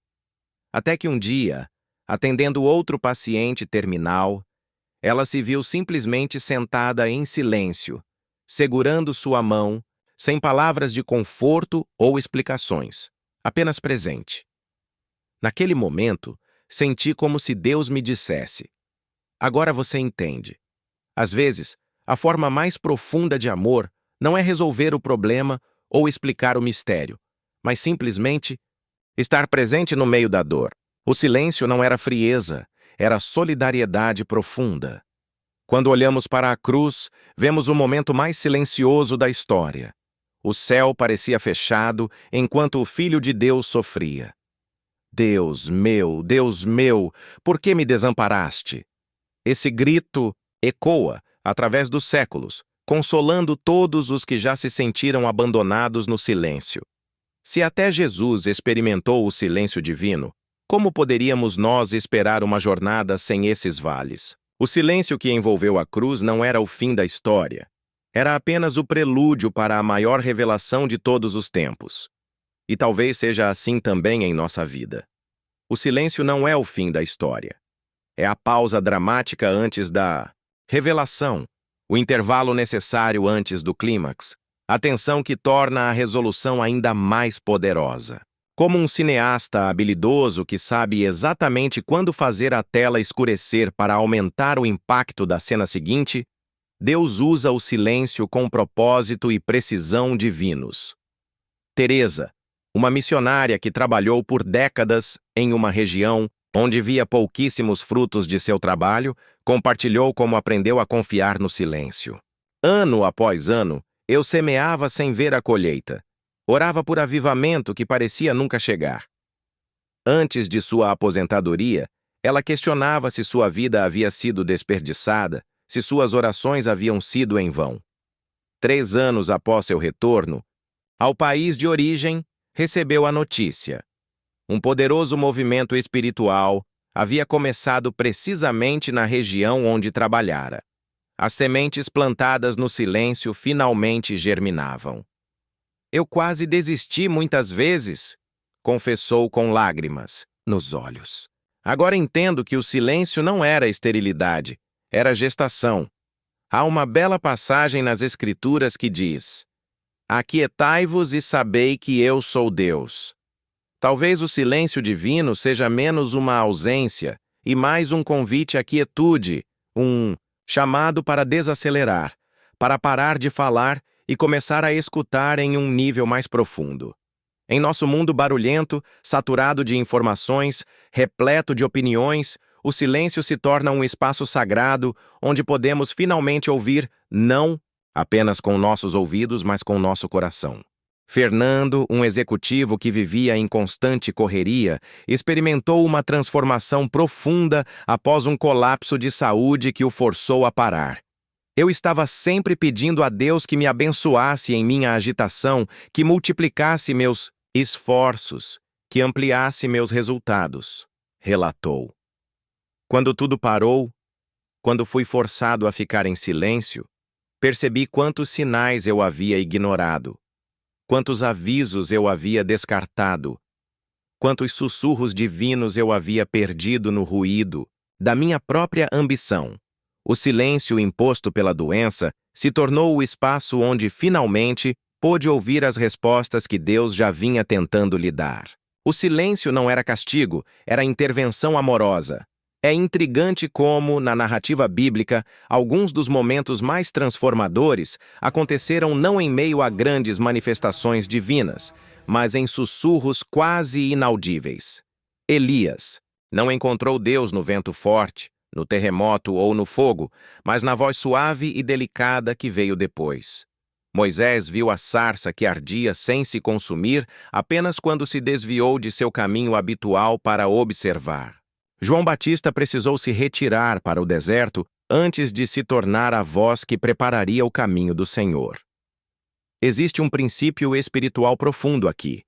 Até que um dia, atendendo outro paciente terminal, ela se viu simplesmente sentada em silêncio, segurando sua mão, sem palavras de conforto ou explicações, apenas presente. Naquele momento, senti como se Deus me dissesse: agora você entende. Às vezes, a forma mais profunda de amor não é resolver o problema ou explicar o mistério, mas simplesmente estar presente no meio da dor. O silêncio não era frieza, era solidariedade profunda. Quando olhamos para a cruz, vemos o momento mais silencioso da história. O céu parecia fechado enquanto o Filho de Deus sofria. Deus meu, por que me desamparaste? Esse grito ecoa através dos séculos, consolando todos os que já se sentiram abandonados no silêncio. Se até Jesus experimentou o silêncio divino, como poderíamos nós esperar uma jornada sem esses vales? O silêncio que envolveu a cruz não era o fim da história. Era apenas o prelúdio para a maior revelação de todos os tempos. E talvez seja assim também em nossa vida. O silêncio não é o fim da história. É a pausa dramática antes da revelação, o intervalo necessário antes do clímax, a tensão que torna a resolução ainda mais poderosa. Como um cineasta habilidoso que sabe exatamente quando fazer a tela escurecer para aumentar o impacto da cena seguinte, Deus usa o silêncio com propósito e precisão divinos. Teresa, uma missionária que trabalhou por décadas em uma região onde via pouquíssimos frutos de seu trabalho, compartilhou como aprendeu a confiar no silêncio. Ano após ano, eu semeava sem ver a colheita. Orava por avivamento que parecia nunca chegar. Antes de sua aposentadoria, ela questionava se sua vida havia sido desperdiçada, se suas orações haviam sido em vão. 3 anos após seu retorno, ao país de origem, recebeu a notícia. Um poderoso movimento espiritual havia começado precisamente na região onde trabalhara. As sementes plantadas no silêncio finalmente germinavam. Eu quase desisti muitas vezes, confessou com lágrimas nos olhos. Agora entendo que o silêncio não era esterilidade, era gestação. Há uma bela passagem nas Escrituras que diz: Aquietai-vos e sabei que eu sou Deus. Talvez o silêncio divino seja menos uma ausência e mais um convite à quietude, um chamado para desacelerar, para parar de falar e começar a escutar em um nível mais profundo. Em nosso mundo barulhento, saturado de informações, repleto de opiniões, o silêncio se torna um espaço sagrado onde podemos finalmente ouvir não apenas com nossos ouvidos, mas com nosso coração. Fernando, um executivo que vivia em constante correria, experimentou uma transformação profunda após um colapso de saúde que o forçou a parar. Eu estava sempre pedindo a Deus que me abençoasse em minha agitação, que multiplicasse meus esforços, que ampliasse meus resultados, relatou. Quando tudo parou, quando fui forçado a ficar em silêncio, percebi quantos sinais eu havia ignorado, quantos avisos eu havia descartado, quantos sussurros divinos eu havia perdido no ruído da minha própria ambição. O silêncio imposto pela doença se tornou o espaço onde, finalmente, pôde ouvir as respostas que Deus já vinha tentando lhe dar. O silêncio não era castigo, era intervenção amorosa. É intrigante como, na narrativa bíblica, alguns dos momentos mais transformadores aconteceram não em meio a grandes manifestações divinas, mas em sussurros quase inaudíveis. Elias não encontrou Deus no vento forte, no terremoto ou no fogo, mas na voz suave e delicada que veio depois. Moisés viu a sarça que ardia sem se consumir apenas quando se desviou de seu caminho habitual para observar. João Batista precisou se retirar para o deserto antes de se tornar a voz que prepararia o caminho do Senhor. Existe um princípio espiritual profundo aqui.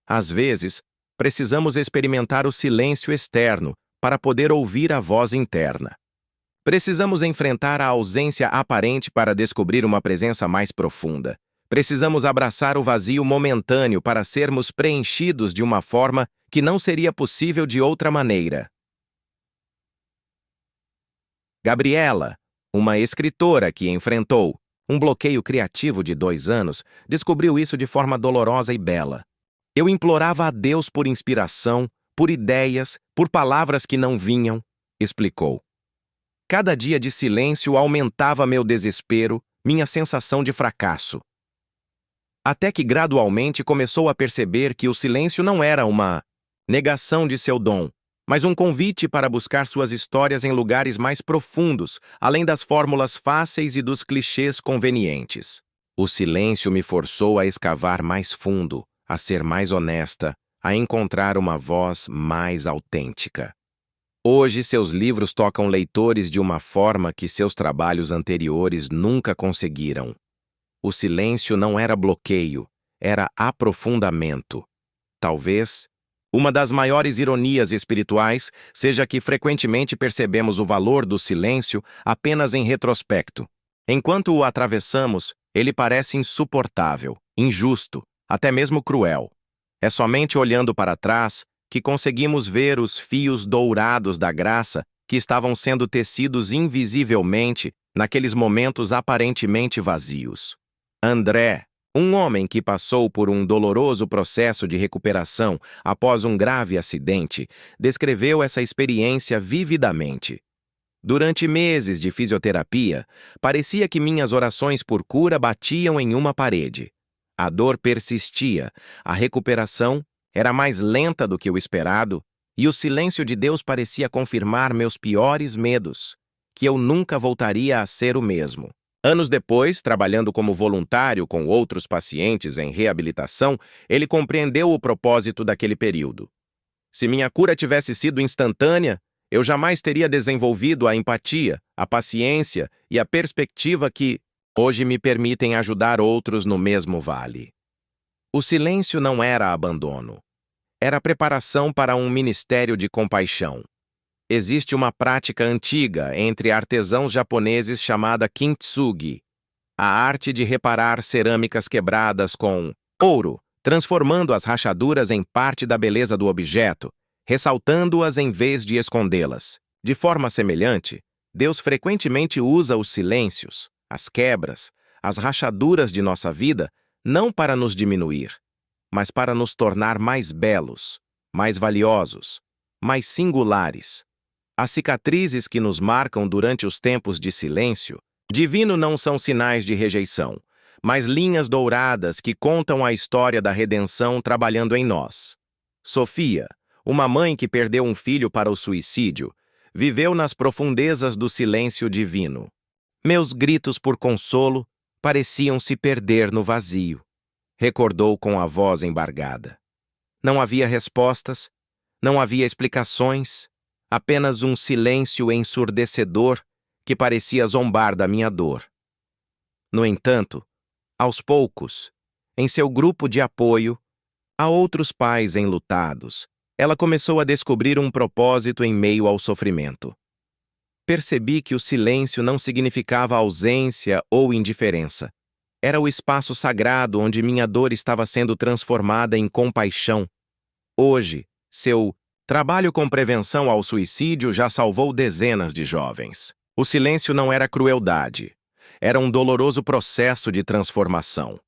Às vezes, precisamos experimentar o silêncio externo para poder ouvir a voz interna. Precisamos enfrentar a ausência aparente para descobrir uma presença mais profunda. Precisamos abraçar o vazio momentâneo para sermos preenchidos de uma forma que não seria possível de outra maneira. Gabriela, uma escritora que enfrentou um bloqueio criativo de 2 anos, descobriu isso de forma dolorosa e bela. Eu implorava a Deus por inspiração, por ideias, por palavras que não vinham, explicou. Cada dia de silêncio aumentava meu desespero, minha sensação de fracasso. Até que gradualmente começou a perceber que o silêncio não era uma negação de seu dom, mas um convite para buscar suas histórias em lugares mais profundos, além das fórmulas fáceis e dos clichês convenientes. O silêncio me forçou a escavar mais fundo, a ser mais honesta, a encontrar uma voz mais autêntica. Hoje, seus livros tocam leitores de uma forma que seus trabalhos anteriores nunca conseguiram. O silêncio não era bloqueio, era aprofundamento. Talvez uma das maiores ironias espirituais seja que frequentemente percebemos o valor do silêncio apenas em retrospecto. Enquanto o atravessamos, ele parece insuportável, injusto, até mesmo cruel. É somente olhando para trás que conseguimos ver os fios dourados da graça que estavam sendo tecidos invisivelmente naqueles momentos aparentemente vazios. André, um homem que passou por um doloroso processo de recuperação após um grave acidente, descreveu essa experiência vividamente. Durante meses de fisioterapia, parecia que minhas orações por cura batiam em uma parede. A dor persistia, a recuperação era mais lenta do que o esperado, e o silêncio de Deus parecia confirmar meus piores medos, que eu nunca voltaria a ser o mesmo. Anos depois, trabalhando como voluntário com outros pacientes em reabilitação, ele compreendeu o propósito daquele período. Se minha cura tivesse sido instantânea, eu jamais teria desenvolvido a empatia, a paciência e a perspectiva que hoje me permitem ajudar outros no mesmo vale. O silêncio não era abandono. Era preparação para um ministério de compaixão. Existe uma prática antiga entre artesãos japoneses chamada kintsugi, a arte de reparar cerâmicas quebradas com ouro, transformando as rachaduras em parte da beleza do objeto, ressaltando-as em vez de escondê-las. De forma semelhante, Deus frequentemente usa os silêncios, as quebras, as rachaduras de nossa vida, não para nos diminuir, mas para nos tornar mais belos, mais valiosos, mais singulares. As cicatrizes que nos marcam durante os tempos de silêncio divino não são sinais de rejeição, mas linhas douradas que contam a história da redenção trabalhando em nós. Sofia, uma mãe que perdeu um filho para o suicídio, viveu nas profundezas do silêncio divino. Meus gritos por consolo pareciam se perder no vazio, recordou com a voz embargada. Não havia respostas, não havia explicações, apenas um silêncio ensurdecedor que parecia zombar da minha dor. No entanto, aos poucos, em seu grupo de apoio, a outros pais enlutados, ela começou a descobrir um propósito em meio ao sofrimento. Percebi que o silêncio não significava ausência ou indiferença. Era o espaço sagrado onde minha dor estava sendo transformada em compaixão. Hoje, seu trabalho com prevenção ao suicídio já salvou dezenas de jovens. O silêncio não era crueldade. Era um doloroso processo de transformação.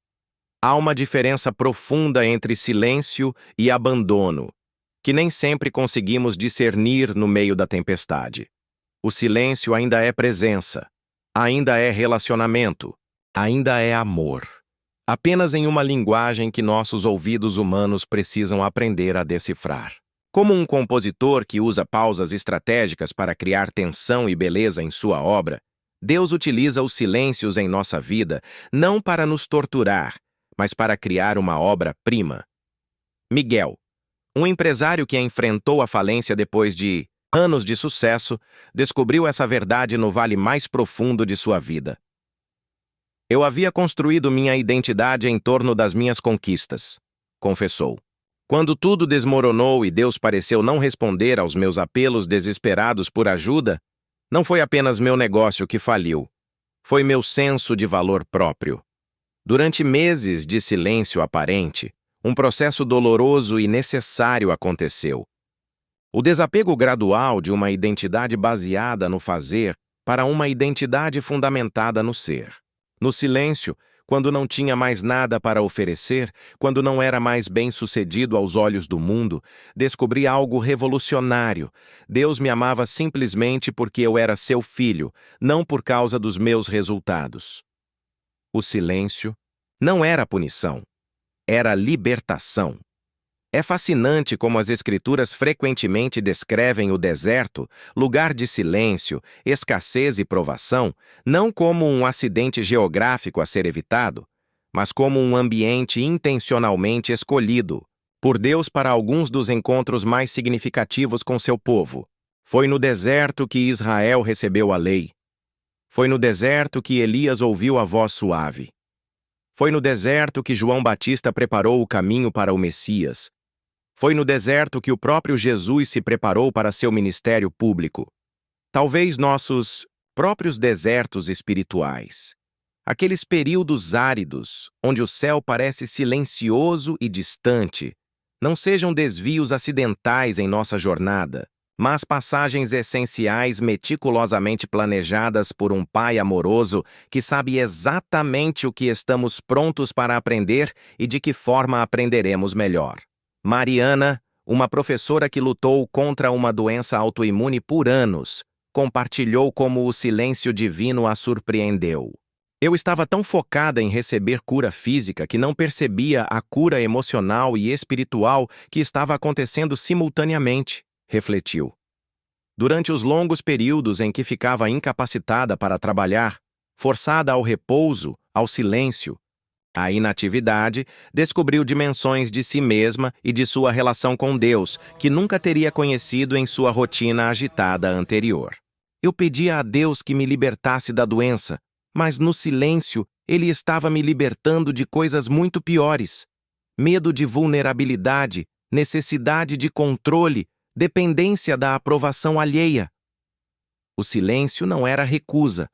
Há uma diferença profunda entre silêncio e abandono, que nem sempre conseguimos discernir no meio da tempestade. O silêncio ainda é presença, ainda é relacionamento, ainda é amor. Apenas em uma linguagem que nossos ouvidos humanos precisam aprender a decifrar. Como um compositor que usa pausas estratégicas para criar tensão e beleza em sua obra, Deus utiliza os silêncios em nossa vida não para nos torturar, mas para criar uma obra-prima. Miguel, um empresário que enfrentou a falência depois de anos de sucesso, descobriu essa verdade no vale mais profundo de sua vida. Eu havia construído minha identidade em torno das minhas conquistas, confessou. Quando tudo desmoronou e Deus pareceu não responder aos meus apelos desesperados por ajuda, não foi apenas meu negócio que faliu, foi meu senso de valor próprio. Durante meses de silêncio aparente, um processo doloroso e necessário aconteceu. O desapego gradual de uma identidade baseada no fazer para uma identidade fundamentada no ser. No silêncio, quando não tinha mais nada para oferecer, quando não era mais bem-sucedido aos olhos do mundo, descobri algo revolucionário. Deus me amava simplesmente porque eu era seu filho, não por causa dos meus resultados. O silêncio não era punição, era libertação. É fascinante como as Escrituras frequentemente descrevem o deserto, lugar de silêncio, escassez e provação, não como um acidente geográfico a ser evitado, mas como um ambiente intencionalmente escolhido por Deus para alguns dos encontros mais significativos com seu povo. Foi no deserto que Israel recebeu a lei. Foi no deserto que Elias ouviu a voz suave. Foi no deserto que João Batista preparou o caminho para o Messias. Foi no deserto que o próprio Jesus se preparou para seu ministério público. Talvez nossos próprios desertos espirituais, aqueles períodos áridos, onde o céu parece silencioso e distante, não sejam desvios acidentais em nossa jornada, mas passagens essenciais meticulosamente planejadas por um Pai amoroso que sabe exatamente o que estamos prontos para aprender e de que forma aprenderemos melhor. Mariana, uma professora que lutou contra uma doença autoimune por anos, compartilhou como o silêncio divino a surpreendeu. Eu estava tão focada em receber cura física que não percebia a cura emocional e espiritual que estava acontecendo simultaneamente, refletiu. Durante os longos períodos em que ficava incapacitada para trabalhar, forçada ao repouso, ao silêncio, a inatividade descobriu dimensões de si mesma e de sua relação com Deus que nunca teria conhecido em sua rotina agitada anterior. Eu pedia a Deus que me libertasse da doença, mas no silêncio Ele estava me libertando de coisas muito piores. Medo de vulnerabilidade, necessidade de controle, dependência da aprovação alheia. O silêncio não era recusa,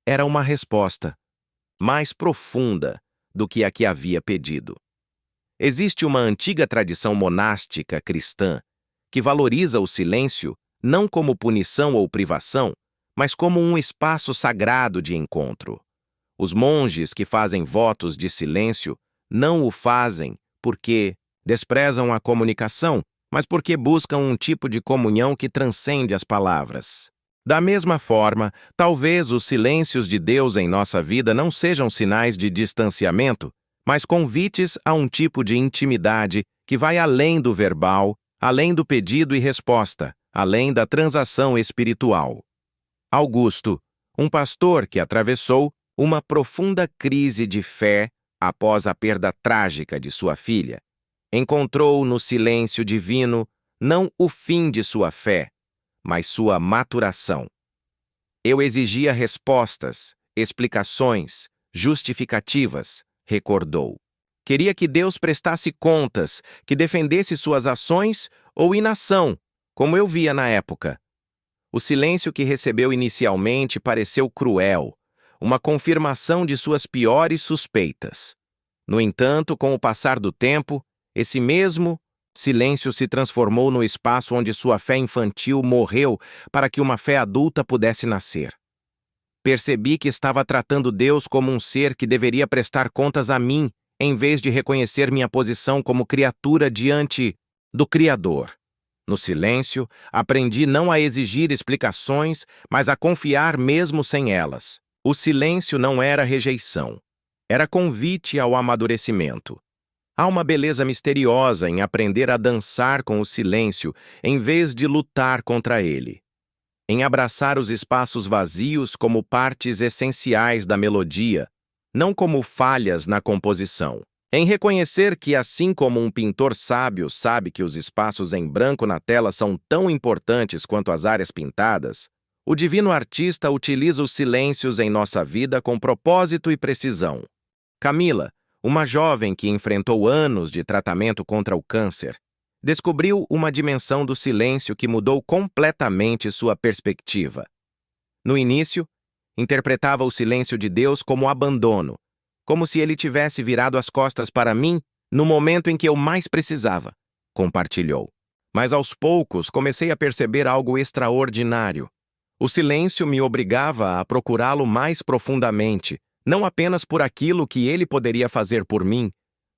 era uma resposta, mais profunda do que a que havia pedido. Existe uma antiga tradição monástica cristã que valoriza o silêncio não como punição ou privação, mas como um espaço sagrado de encontro. Os monges que fazem votos de silêncio não o fazem porque desprezam a comunicação, mas porque buscam um tipo de comunhão que transcende as palavras. Da mesma forma, talvez os silêncios de Deus em nossa vida não sejam sinais de distanciamento, mas convites a um tipo de intimidade que vai além do verbal, além do pedido e resposta, além da transação espiritual. Augusto, um pastor que atravessou uma profunda crise de fé após a perda trágica de sua filha, encontrou no silêncio divino não o fim de sua fé, mas sua maturação. Eu exigia respostas, explicações, justificativas, recordou. Queria que Deus prestasse contas, que defendesse suas ações ou inação, como eu via na época. O silêncio que recebeu inicialmente pareceu cruel, uma confirmação de suas piores suspeitas. No entanto, com o passar do tempo, esse mesmo silêncio se transformou no espaço onde sua fé infantil morreu para que uma fé adulta pudesse nascer. Percebi que estava tratando Deus como um ser que deveria prestar contas a mim, em vez de reconhecer minha posição como criatura diante do Criador. No silêncio, aprendi não a exigir explicações, mas a confiar mesmo sem elas. O silêncio não era rejeição, era convite ao amadurecimento. Há uma beleza misteriosa em aprender a dançar com o silêncio em vez de lutar contra ele. Em abraçar os espaços vazios como partes essenciais da melodia, não como falhas na composição. Em reconhecer que, assim como um pintor sábio sabe que os espaços em branco na tela são tão importantes quanto as áreas pintadas, o divino artista utiliza os silêncios em nossa vida com propósito e precisão. Camila, uma jovem que enfrentou anos de tratamento contra o câncer, descobriu uma dimensão do silêncio que mudou completamente sua perspectiva. No início, interpretava o silêncio de Deus como abandono, como se ele tivesse virado as costas para mim no momento em que eu mais precisava, compartilhou. Mas aos poucos comecei a perceber algo extraordinário. O silêncio me obrigava a procurá-lo mais profundamente, não apenas por aquilo que ele poderia fazer por mim,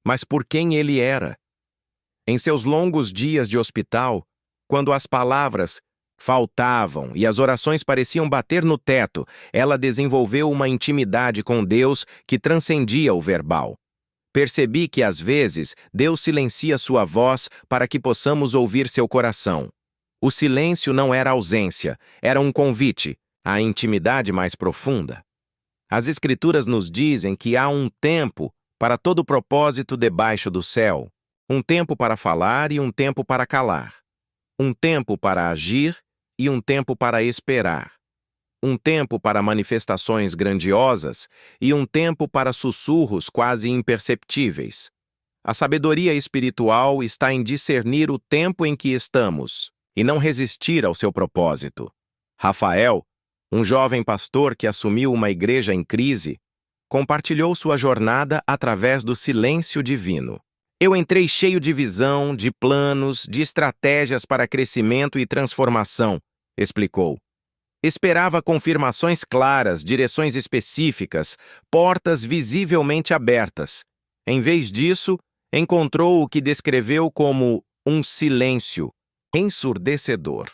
mas por quem ele era. Em seus longos dias de hospital, quando as palavras faltavam e as orações pareciam bater no teto, ela desenvolveu uma intimidade com Deus que transcendia o verbal. Percebi que, às vezes, Deus silencia sua voz para que possamos ouvir seu coração. O silêncio não era ausência, era um convite à intimidade mais profunda. As Escrituras nos dizem que há um tempo para todo propósito debaixo do céu, um tempo para falar e um tempo para calar, um tempo para agir e um tempo para esperar, um tempo para manifestações grandiosas e um tempo para sussurros quase imperceptíveis. A sabedoria espiritual está em discernir o tempo em que estamos e não resistir ao seu propósito. Rafael, um jovem pastor que assumiu uma igreja em crise, compartilhou sua jornada através do silêncio divino. Eu entrei cheio de visão, de planos, de estratégias para crescimento e transformação, explicou. Esperava confirmações claras, direções específicas, portas visivelmente abertas. Em vez disso, encontrou o que descreveu como um silêncio ensurdecedor.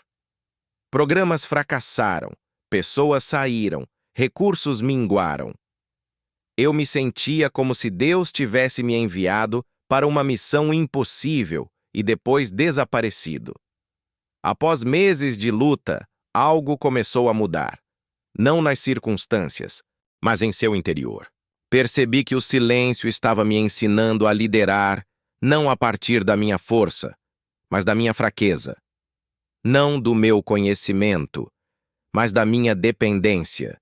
Programas fracassaram, pessoas saíram, recursos minguaram. Eu me sentia como se Deus tivesse me enviado para uma missão impossível e depois desaparecido. Após meses de luta, algo começou a mudar. Não nas circunstâncias, mas em seu interior. Percebi que o silêncio estava me ensinando a liderar, não a partir da minha força, mas da minha fraqueza. Não do meu conhecimento, mas da minha dependência.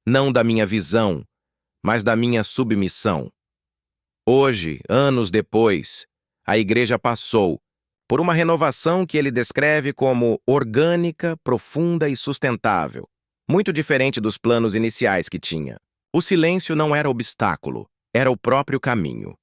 Não da minha visão, mas da minha submissão. Hoje, anos depois, a igreja passou, por uma renovação que ele descreve como orgânica, profunda e sustentável, muito diferente dos planos iniciais que tinha. O silêncio não era obstáculo, era o próprio caminho.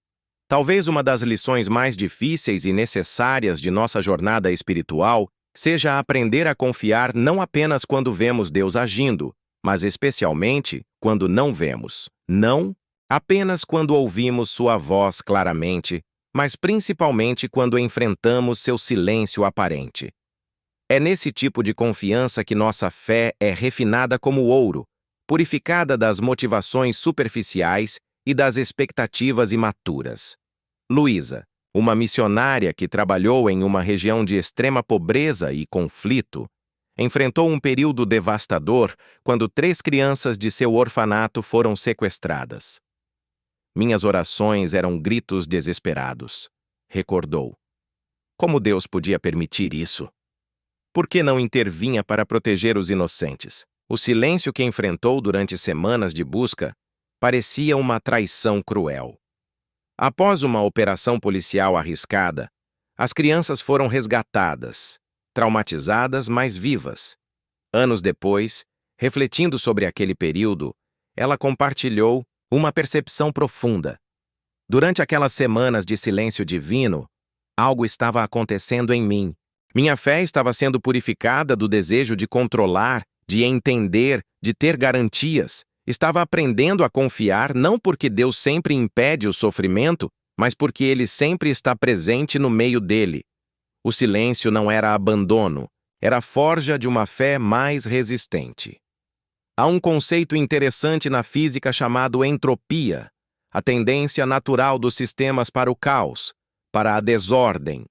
Talvez uma das lições mais difíceis e necessárias de nossa jornada espiritual seja aprender a confiar não apenas quando vemos Deus agindo, mas especialmente quando não vemos. Não apenas quando ouvimos sua voz claramente, mas principalmente quando enfrentamos seu silêncio aparente. É nesse tipo de confiança que nossa fé é refinada como ouro, purificada das motivações superficiais e das expectativas imaturas. Luísa, uma missionária que trabalhou em uma região de extrema pobreza e conflito, enfrentou um período devastador quando 3 crianças de seu orfanato foram sequestradas. Minhas orações eram gritos desesperados, recordou. Como Deus podia permitir isso? Por que não intervinha para proteger os inocentes? O silêncio que enfrentou durante semanas de busca parecia uma traição cruel. Após uma operação policial arriscada, as crianças foram resgatadas, traumatizadas, mas vivas. Anos depois, refletindo sobre aquele período, ela compartilhou uma percepção profunda. Durante aquelas semanas de silêncio divino, algo estava acontecendo em mim. Minha fé estava sendo purificada do desejo de controlar, de entender, de ter garantias. Estava aprendendo a confiar não porque Deus sempre impede o sofrimento, mas porque Ele sempre está presente no meio dele. O silêncio não era abandono, era a forja de uma fé mais resistente. Há um conceito interessante na física chamado entropia, a tendência natural dos sistemas para o caos, para a desordem.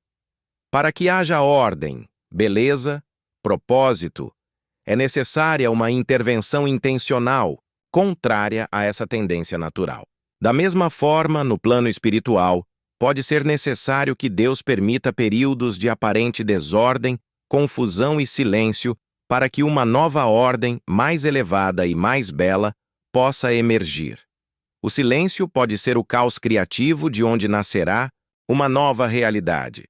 Para que haja ordem, beleza, propósito, é necessária uma intervenção intencional, contrária a essa tendência natural. Da mesma forma, no plano espiritual, pode ser necessário que Deus permita períodos de aparente desordem, confusão e silêncio para que uma nova ordem, mais elevada e mais bela, possa emergir. O silêncio pode ser o caos criativo de onde nascerá uma nova realidade.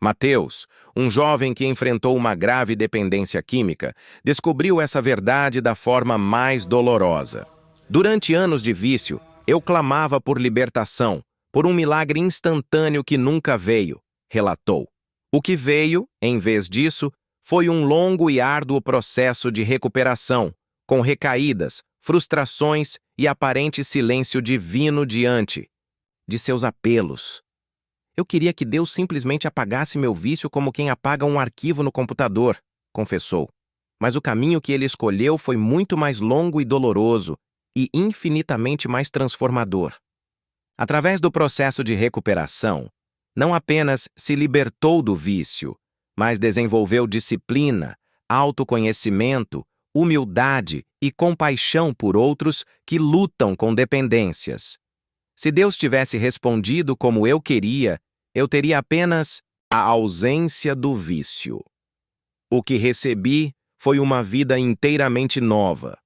Mateus, um jovem que enfrentou uma grave dependência química, descobriu essa verdade da forma mais dolorosa. Durante anos de vício, eu clamava por libertação, por um milagre instantâneo que nunca veio, relatou. O que veio, em vez disso, foi um longo e árduo processo de recuperação, com recaídas, frustrações e aparente silêncio divino diante de seus apelos. Eu queria que Deus simplesmente apagasse meu vício como quem apaga um arquivo no computador, confessou. Mas o caminho que ele escolheu foi muito mais longo e doloroso e infinitamente mais transformador. Através do processo de recuperação, não apenas se libertou do vício, mas desenvolveu disciplina, autoconhecimento, humildade e compaixão por outros que lutam com dependências. Se Deus tivesse respondido como eu queria, eu teria apenas a ausência do vício. O que recebi foi uma vida inteiramente nova.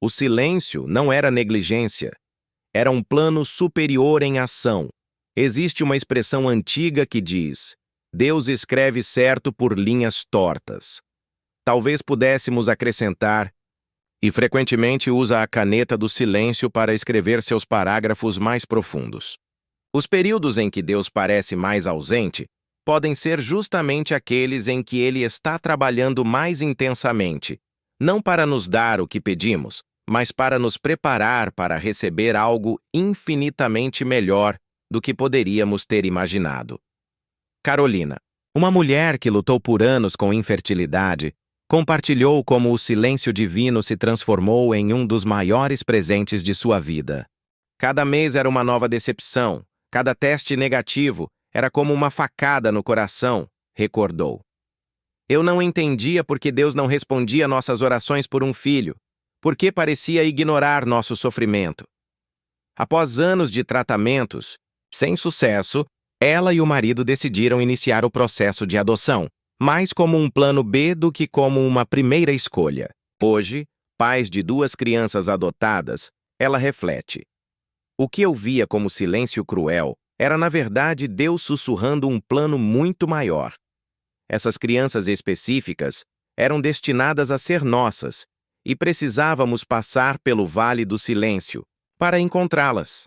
O silêncio não era negligência, era um plano superior em ação. Existe uma expressão antiga que diz: Deus escreve certo por linhas tortas. Talvez pudéssemos acrescentar: e frequentemente usa a caneta do silêncio para escrever seus parágrafos mais profundos. Os períodos em que Deus parece mais ausente podem ser justamente aqueles em que Ele está trabalhando mais intensamente, não para nos dar o que pedimos, mas para nos preparar para receber algo infinitamente melhor do que poderíamos ter imaginado. Carolina, uma mulher que lutou por anos com infertilidade, compartilhou como o silêncio divino se transformou em um dos maiores presentes de sua vida. Cada mês era uma nova decepção, cada teste negativo era como uma facada no coração, recordou. Eu não entendia por que Deus não respondia nossas orações por um filho, por que parecia ignorar nosso sofrimento. Após anos de tratamentos, sem sucesso, ela e o marido decidiram iniciar o processo de adoção, mais como um plano B do que como uma primeira escolha. Hoje, pais de 2 crianças adotadas, ela reflete. O que eu via como silêncio cruel Era, na verdade, Deus sussurrando um plano muito maior. Essas crianças específicas eram destinadas a ser nossas, e precisávamos passar pelo Vale do Silêncio para encontrá-las.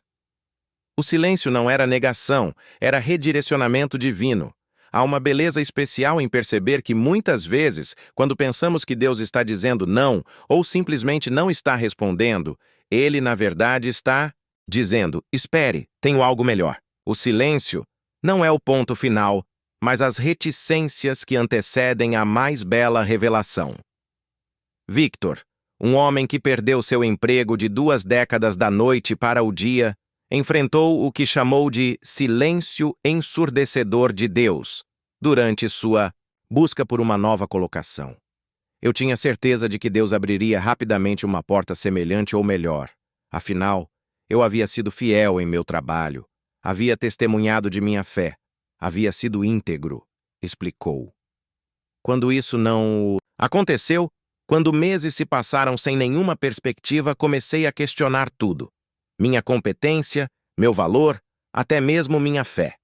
O silêncio não era negação, era redirecionamento divino. Há uma beleza especial em perceber que muitas vezes, quando pensamos que Deus está dizendo não, ou simplesmente não está respondendo, Ele, na verdade, está dizendo: espere, tenho algo melhor. O silêncio não é o ponto final, mas as reticências que antecedem a mais bela revelação. Victor, um homem que perdeu seu emprego de 2 décadas da noite para o dia, enfrentou o que chamou de silêncio ensurdecedor de Deus durante sua busca por uma nova colocação. Eu tinha certeza de que Deus abriria rapidamente uma porta semelhante ou melhor. Afinal, eu havia sido fiel em meu trabalho, havia testemunhado de minha fé, havia sido íntegro, explicou. Quando isso não aconteceu, quando meses se passaram sem nenhuma perspectiva, comecei a questionar tudo. Minha competência, meu valor, até mesmo minha fé.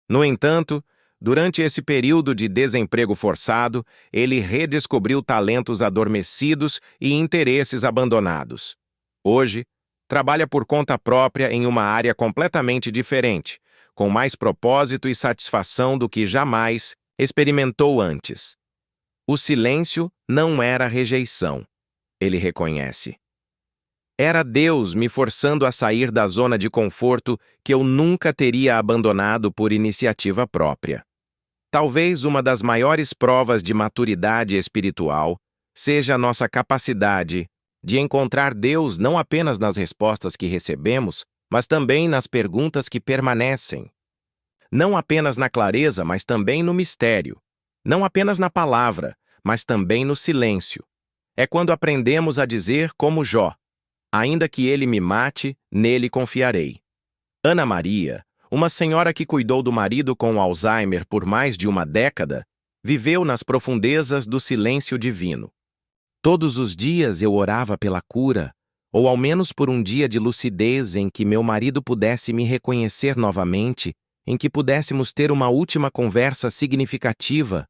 No entanto, durante esse período de desemprego forçado, ele redescobriu talentos adormecidos e interesses abandonados. Hoje, trabalha por conta própria em uma área completamente diferente, com mais propósito e satisfação do que jamais experimentou antes. O silêncio não era rejeição, ele reconhece. Era Deus me forçando a sair da zona de conforto que eu nunca teria abandonado por iniciativa própria. Talvez uma das maiores provas de maturidade espiritual seja a nossa capacidade de encontrar Deus não apenas nas respostas que recebemos, mas também nas perguntas que permanecem. Não apenas na clareza, mas também no mistério. Não apenas na palavra, mas também no silêncio. É quando aprendemos a dizer como Jó: ainda que ele me mate, nele confiarei. Ana Maria, uma senhora que cuidou do marido com Alzheimer por mais de 1 década, viveu nas profundezas do silêncio divino. Todos os dias eu orava pela cura, ou ao menos por um dia de lucidez em que meu marido pudesse me reconhecer novamente, em que pudéssemos ter uma última conversa significativa,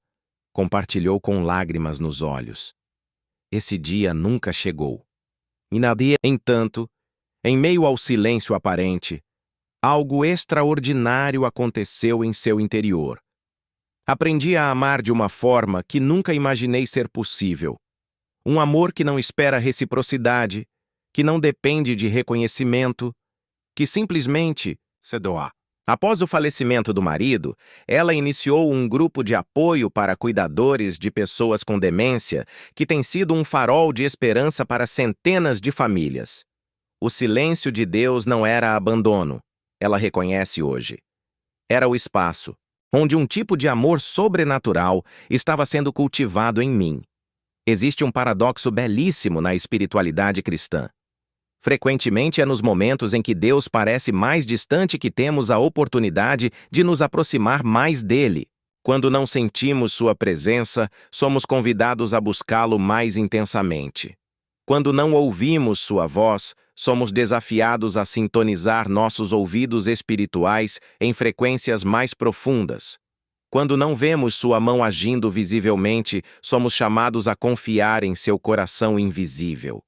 compartilhou com lágrimas nos olhos. Esse dia nunca chegou. Entanto, em meio ao silêncio aparente, algo extraordinário aconteceu em seu interior. Aprendi a amar de uma forma que nunca imaginei ser possível. Um amor que não espera reciprocidade, que não depende de reconhecimento, que simplesmente se doa. Após o falecimento do marido, ela iniciou um grupo de apoio para cuidadores de pessoas com demência, que tem sido um farol de esperança para centenas de famílias. O silêncio de Deus não era abandono, ela reconhece hoje. Era o espaço onde um tipo de amor sobrenatural estava sendo cultivado em mim. Existe um paradoxo belíssimo na espiritualidade cristã. Frequentemente é nos momentos em que Deus parece mais distante que temos a oportunidade de nos aproximar mais dele. Quando não sentimos sua presença, somos convidados a buscá-lo mais intensamente. Quando não ouvimos sua voz, somos desafiados a sintonizar nossos ouvidos espirituais em frequências mais profundas. Quando não vemos sua mão agindo visivelmente, somos chamados a confiar em seu coração invisível.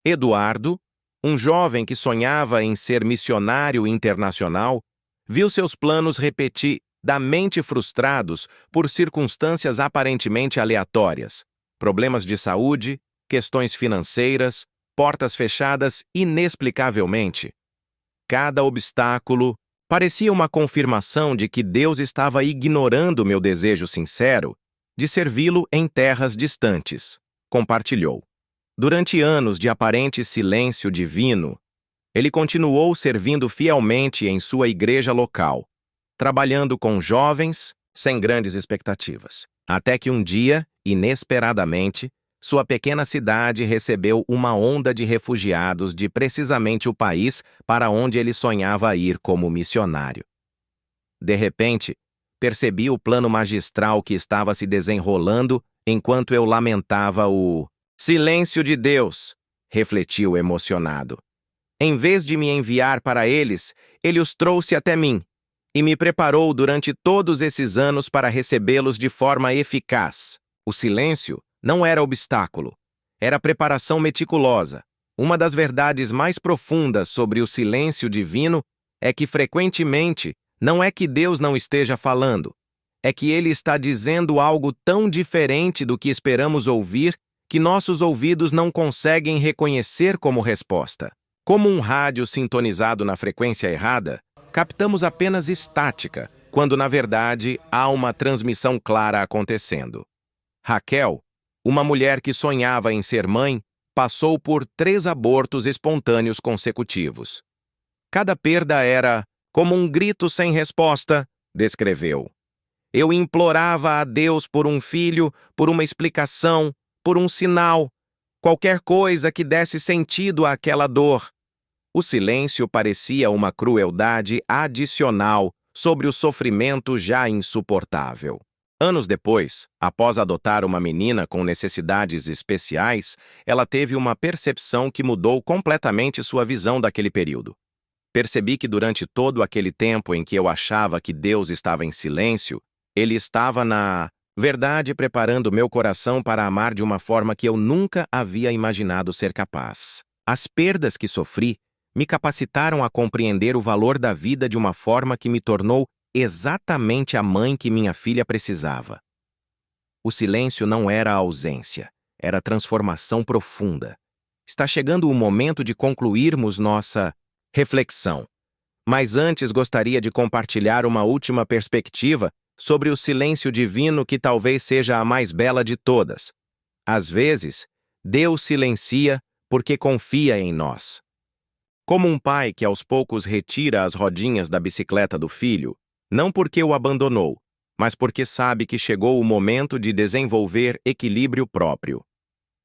Eduardo, um jovem que sonhava em ser missionário internacional, viu seus planos repetidamente frustrados por circunstâncias aparentemente aleatórias, problemas de saúde, questões financeiras, portas fechadas inexplicavelmente. Cada obstáculo parecia uma confirmação de que Deus estava ignorando meu desejo sincero de servi-lo em terras distantes, compartilhou. Durante anos de aparente silêncio divino, ele continuou servindo fielmente em sua igreja local, trabalhando com jovens sem grandes expectativas. Até que um dia, inesperadamente, sua pequena cidade recebeu uma onda de refugiados de precisamente o país para onde ele sonhava ir como missionário. De repente, percebi o plano magistral que estava se desenrolando enquanto eu lamentava o silêncio de Deus, refletiu emocionado. Em vez de me enviar para eles, ele os trouxe até mim. e me preparou durante todos esses anos para recebê-los de forma eficaz. O silêncio não era obstáculo, era preparação meticulosa. Uma das verdades mais profundas sobre o silêncio divino é que, frequentemente, não é que Deus não esteja falando, é que Ele está dizendo algo tão diferente do que esperamos ouvir que nossos ouvidos não conseguem reconhecer como resposta. Como um rádio sintonizado na frequência errada, captamos apenas estática, quando na verdade há uma transmissão clara acontecendo. Raquel, uma mulher que sonhava em ser mãe, passou por 3 abortos espontâneos consecutivos. Cada perda era como um grito sem resposta, descreveu. Eu implorava a Deus por um filho, por uma explicação, por um sinal, qualquer coisa que desse sentido àquela dor. O silêncio parecia uma crueldade adicional sobre o sofrimento já insuportável. Anos depois, após adotar uma menina com necessidades especiais, ela teve uma percepção que mudou completamente sua visão daquele período. Percebi que durante todo aquele tempo em que eu achava que Deus estava em silêncio, Ele estava, na verdade, preparando meu coração para amar de uma forma que eu nunca havia imaginado ser capaz. As perdas que sofri me capacitaram a compreender o valor da vida de uma forma que me tornou exatamente a mãe que minha filha precisava. O silêncio não era a ausência, era transformação profunda. Está chegando o momento de concluirmos nossa reflexão. Mas antes gostaria de compartilhar uma última perspectiva sobre o silêncio divino que talvez seja a mais bela de todas. Às vezes, Deus silencia porque confia em nós. Como um pai que aos poucos retira as rodinhas da bicicleta do filho, não porque o abandonou, mas porque sabe que chegou o momento de desenvolver equilíbrio próprio.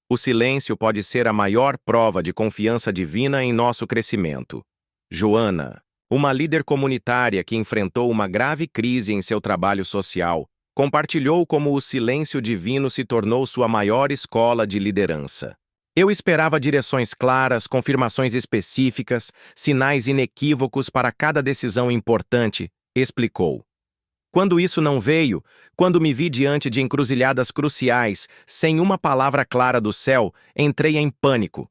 O silêncio pode ser a maior prova de confiança divina em nosso crescimento. Joana, uma líder comunitária que enfrentou uma grave crise em seu trabalho social, compartilhou como o silêncio divino se tornou sua maior escola de liderança. Eu esperava direções claras, confirmações específicas, sinais inequívocos para cada decisão importante, explicou. Quando isso não veio, quando me vi diante de encruzilhadas cruciais, sem uma palavra clara do céu, entrei em pânico.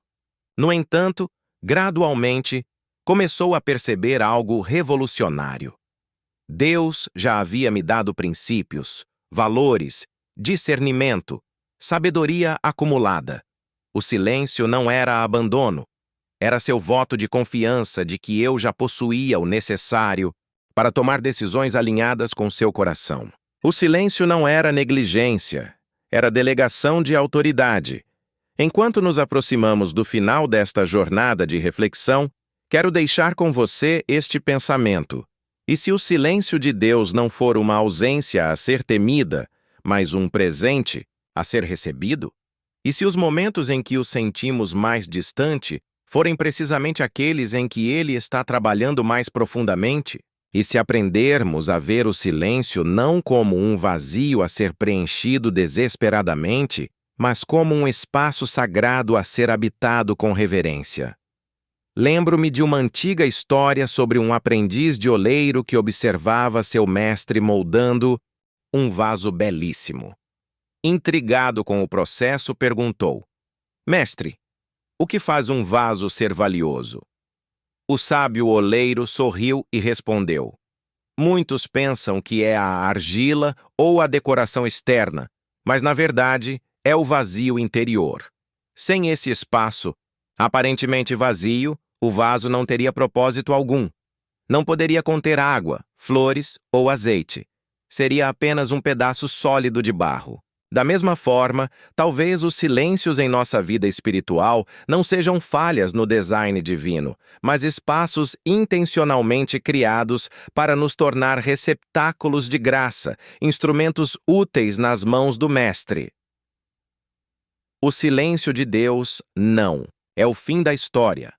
No entanto, gradualmente, começou a perceber algo revolucionário. Deus já havia me dado princípios, valores, discernimento, sabedoria acumulada. O silêncio não era abandono, era seu voto de confiança de que eu já possuía o necessário para tomar decisões alinhadas com seu coração. O silêncio não era negligência, era delegação de autoridade. Enquanto nos aproximamos do final desta jornada de reflexão, quero deixar com você este pensamento. E se o silêncio de Deus não for uma ausência a ser temida, mas um presente a ser recebido? E se os momentos em que o sentimos mais distante forem precisamente aqueles em que Ele está trabalhando mais profundamente? E se aprendermos a ver o silêncio não como um vazio a ser preenchido desesperadamente, mas como um espaço sagrado a ser habitado com reverência? Lembro-me de uma antiga história sobre um aprendiz de oleiro que observava seu mestre moldando um vaso belíssimo. Intrigado com o processo, perguntou: Mestre, o que faz um vaso ser valioso? O sábio oleiro sorriu e respondeu: Muitos pensam que é a argila ou a decoração externa, mas na verdade é o vazio interior. Sem esse espaço, aparentemente vazio, o vaso não teria propósito algum. Não poderia conter água, flores ou azeite. Seria apenas um pedaço sólido de barro. Da mesma forma, talvez os silêncios em nossa vida espiritual não sejam falhas no design divino, mas espaços intencionalmente criados para nos tornar receptáculos de graça, instrumentos úteis nas mãos do Mestre. O silêncio de Deus, não, é o fim da história.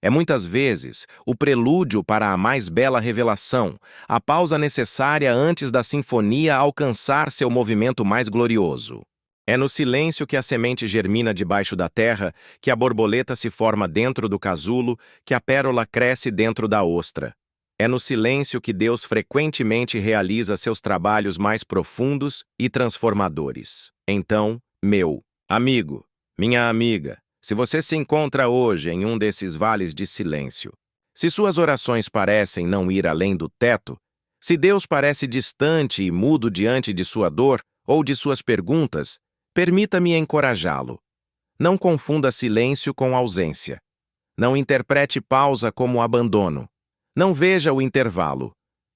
É muitas vezes o prelúdio para a mais bela revelação, a pausa necessária antes da sinfonia alcançar seu movimento mais glorioso. É no silêncio que a semente germina debaixo da terra, que a borboleta se forma dentro do casulo, que a pérola cresce dentro da ostra. É no silêncio que Deus frequentemente realiza seus trabalhos mais profundos e transformadores. Então, meu amigo, minha amiga, se você se encontra hoje em um desses vales de silêncio, se suas orações parecem não ir além do teto, se Deus parece distante e mudo diante de sua dor ou de suas perguntas, permita-me encorajá-lo. Não confunda silêncio com ausência. Não interprete pausa como abandono. Não veja o intervalo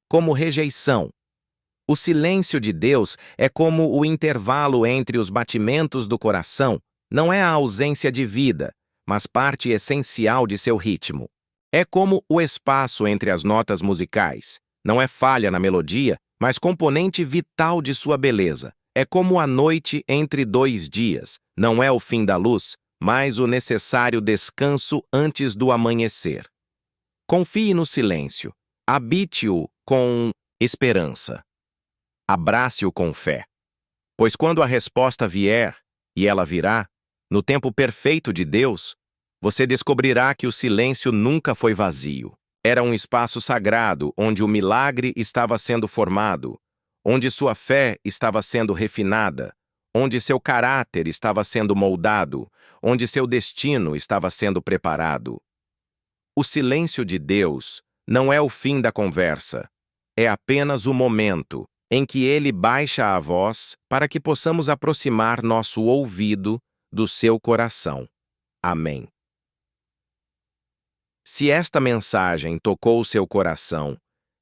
como rejeição. O silêncio de Deus é como o intervalo entre os batimentos do coração, não é a ausência de vida, mas parte essencial de seu ritmo. É como o espaço entre as notas musicais. Não é falha na melodia, mas componente vital de sua beleza. É como a noite entre dois dias. Não é o fim da luz, mas o necessário descanso antes do amanhecer. Confie no silêncio. Habite-o com esperança. Abrace-o com fé. Pois quando a resposta vier, e ela virá, no tempo perfeito de Deus, você descobrirá que o silêncio nunca foi vazio. Era um espaço sagrado onde o milagre estava sendo formado, onde sua fé estava sendo refinada, onde seu caráter estava sendo moldado, onde seu destino estava sendo preparado. O silêncio de Deus não é o fim da conversa, é apenas o momento em que Ele baixa a voz para que possamos aproximar nosso ouvido do seu coração. Amém. Se esta mensagem tocou seu coração,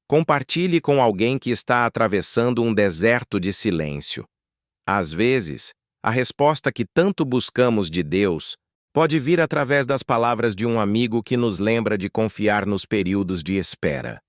compartilhe com alguém que está atravessando um deserto de silêncio. Às vezes, a resposta que tanto buscamos de Deus pode vir através das palavras de um amigo que nos lembra de confiar nos períodos de espera.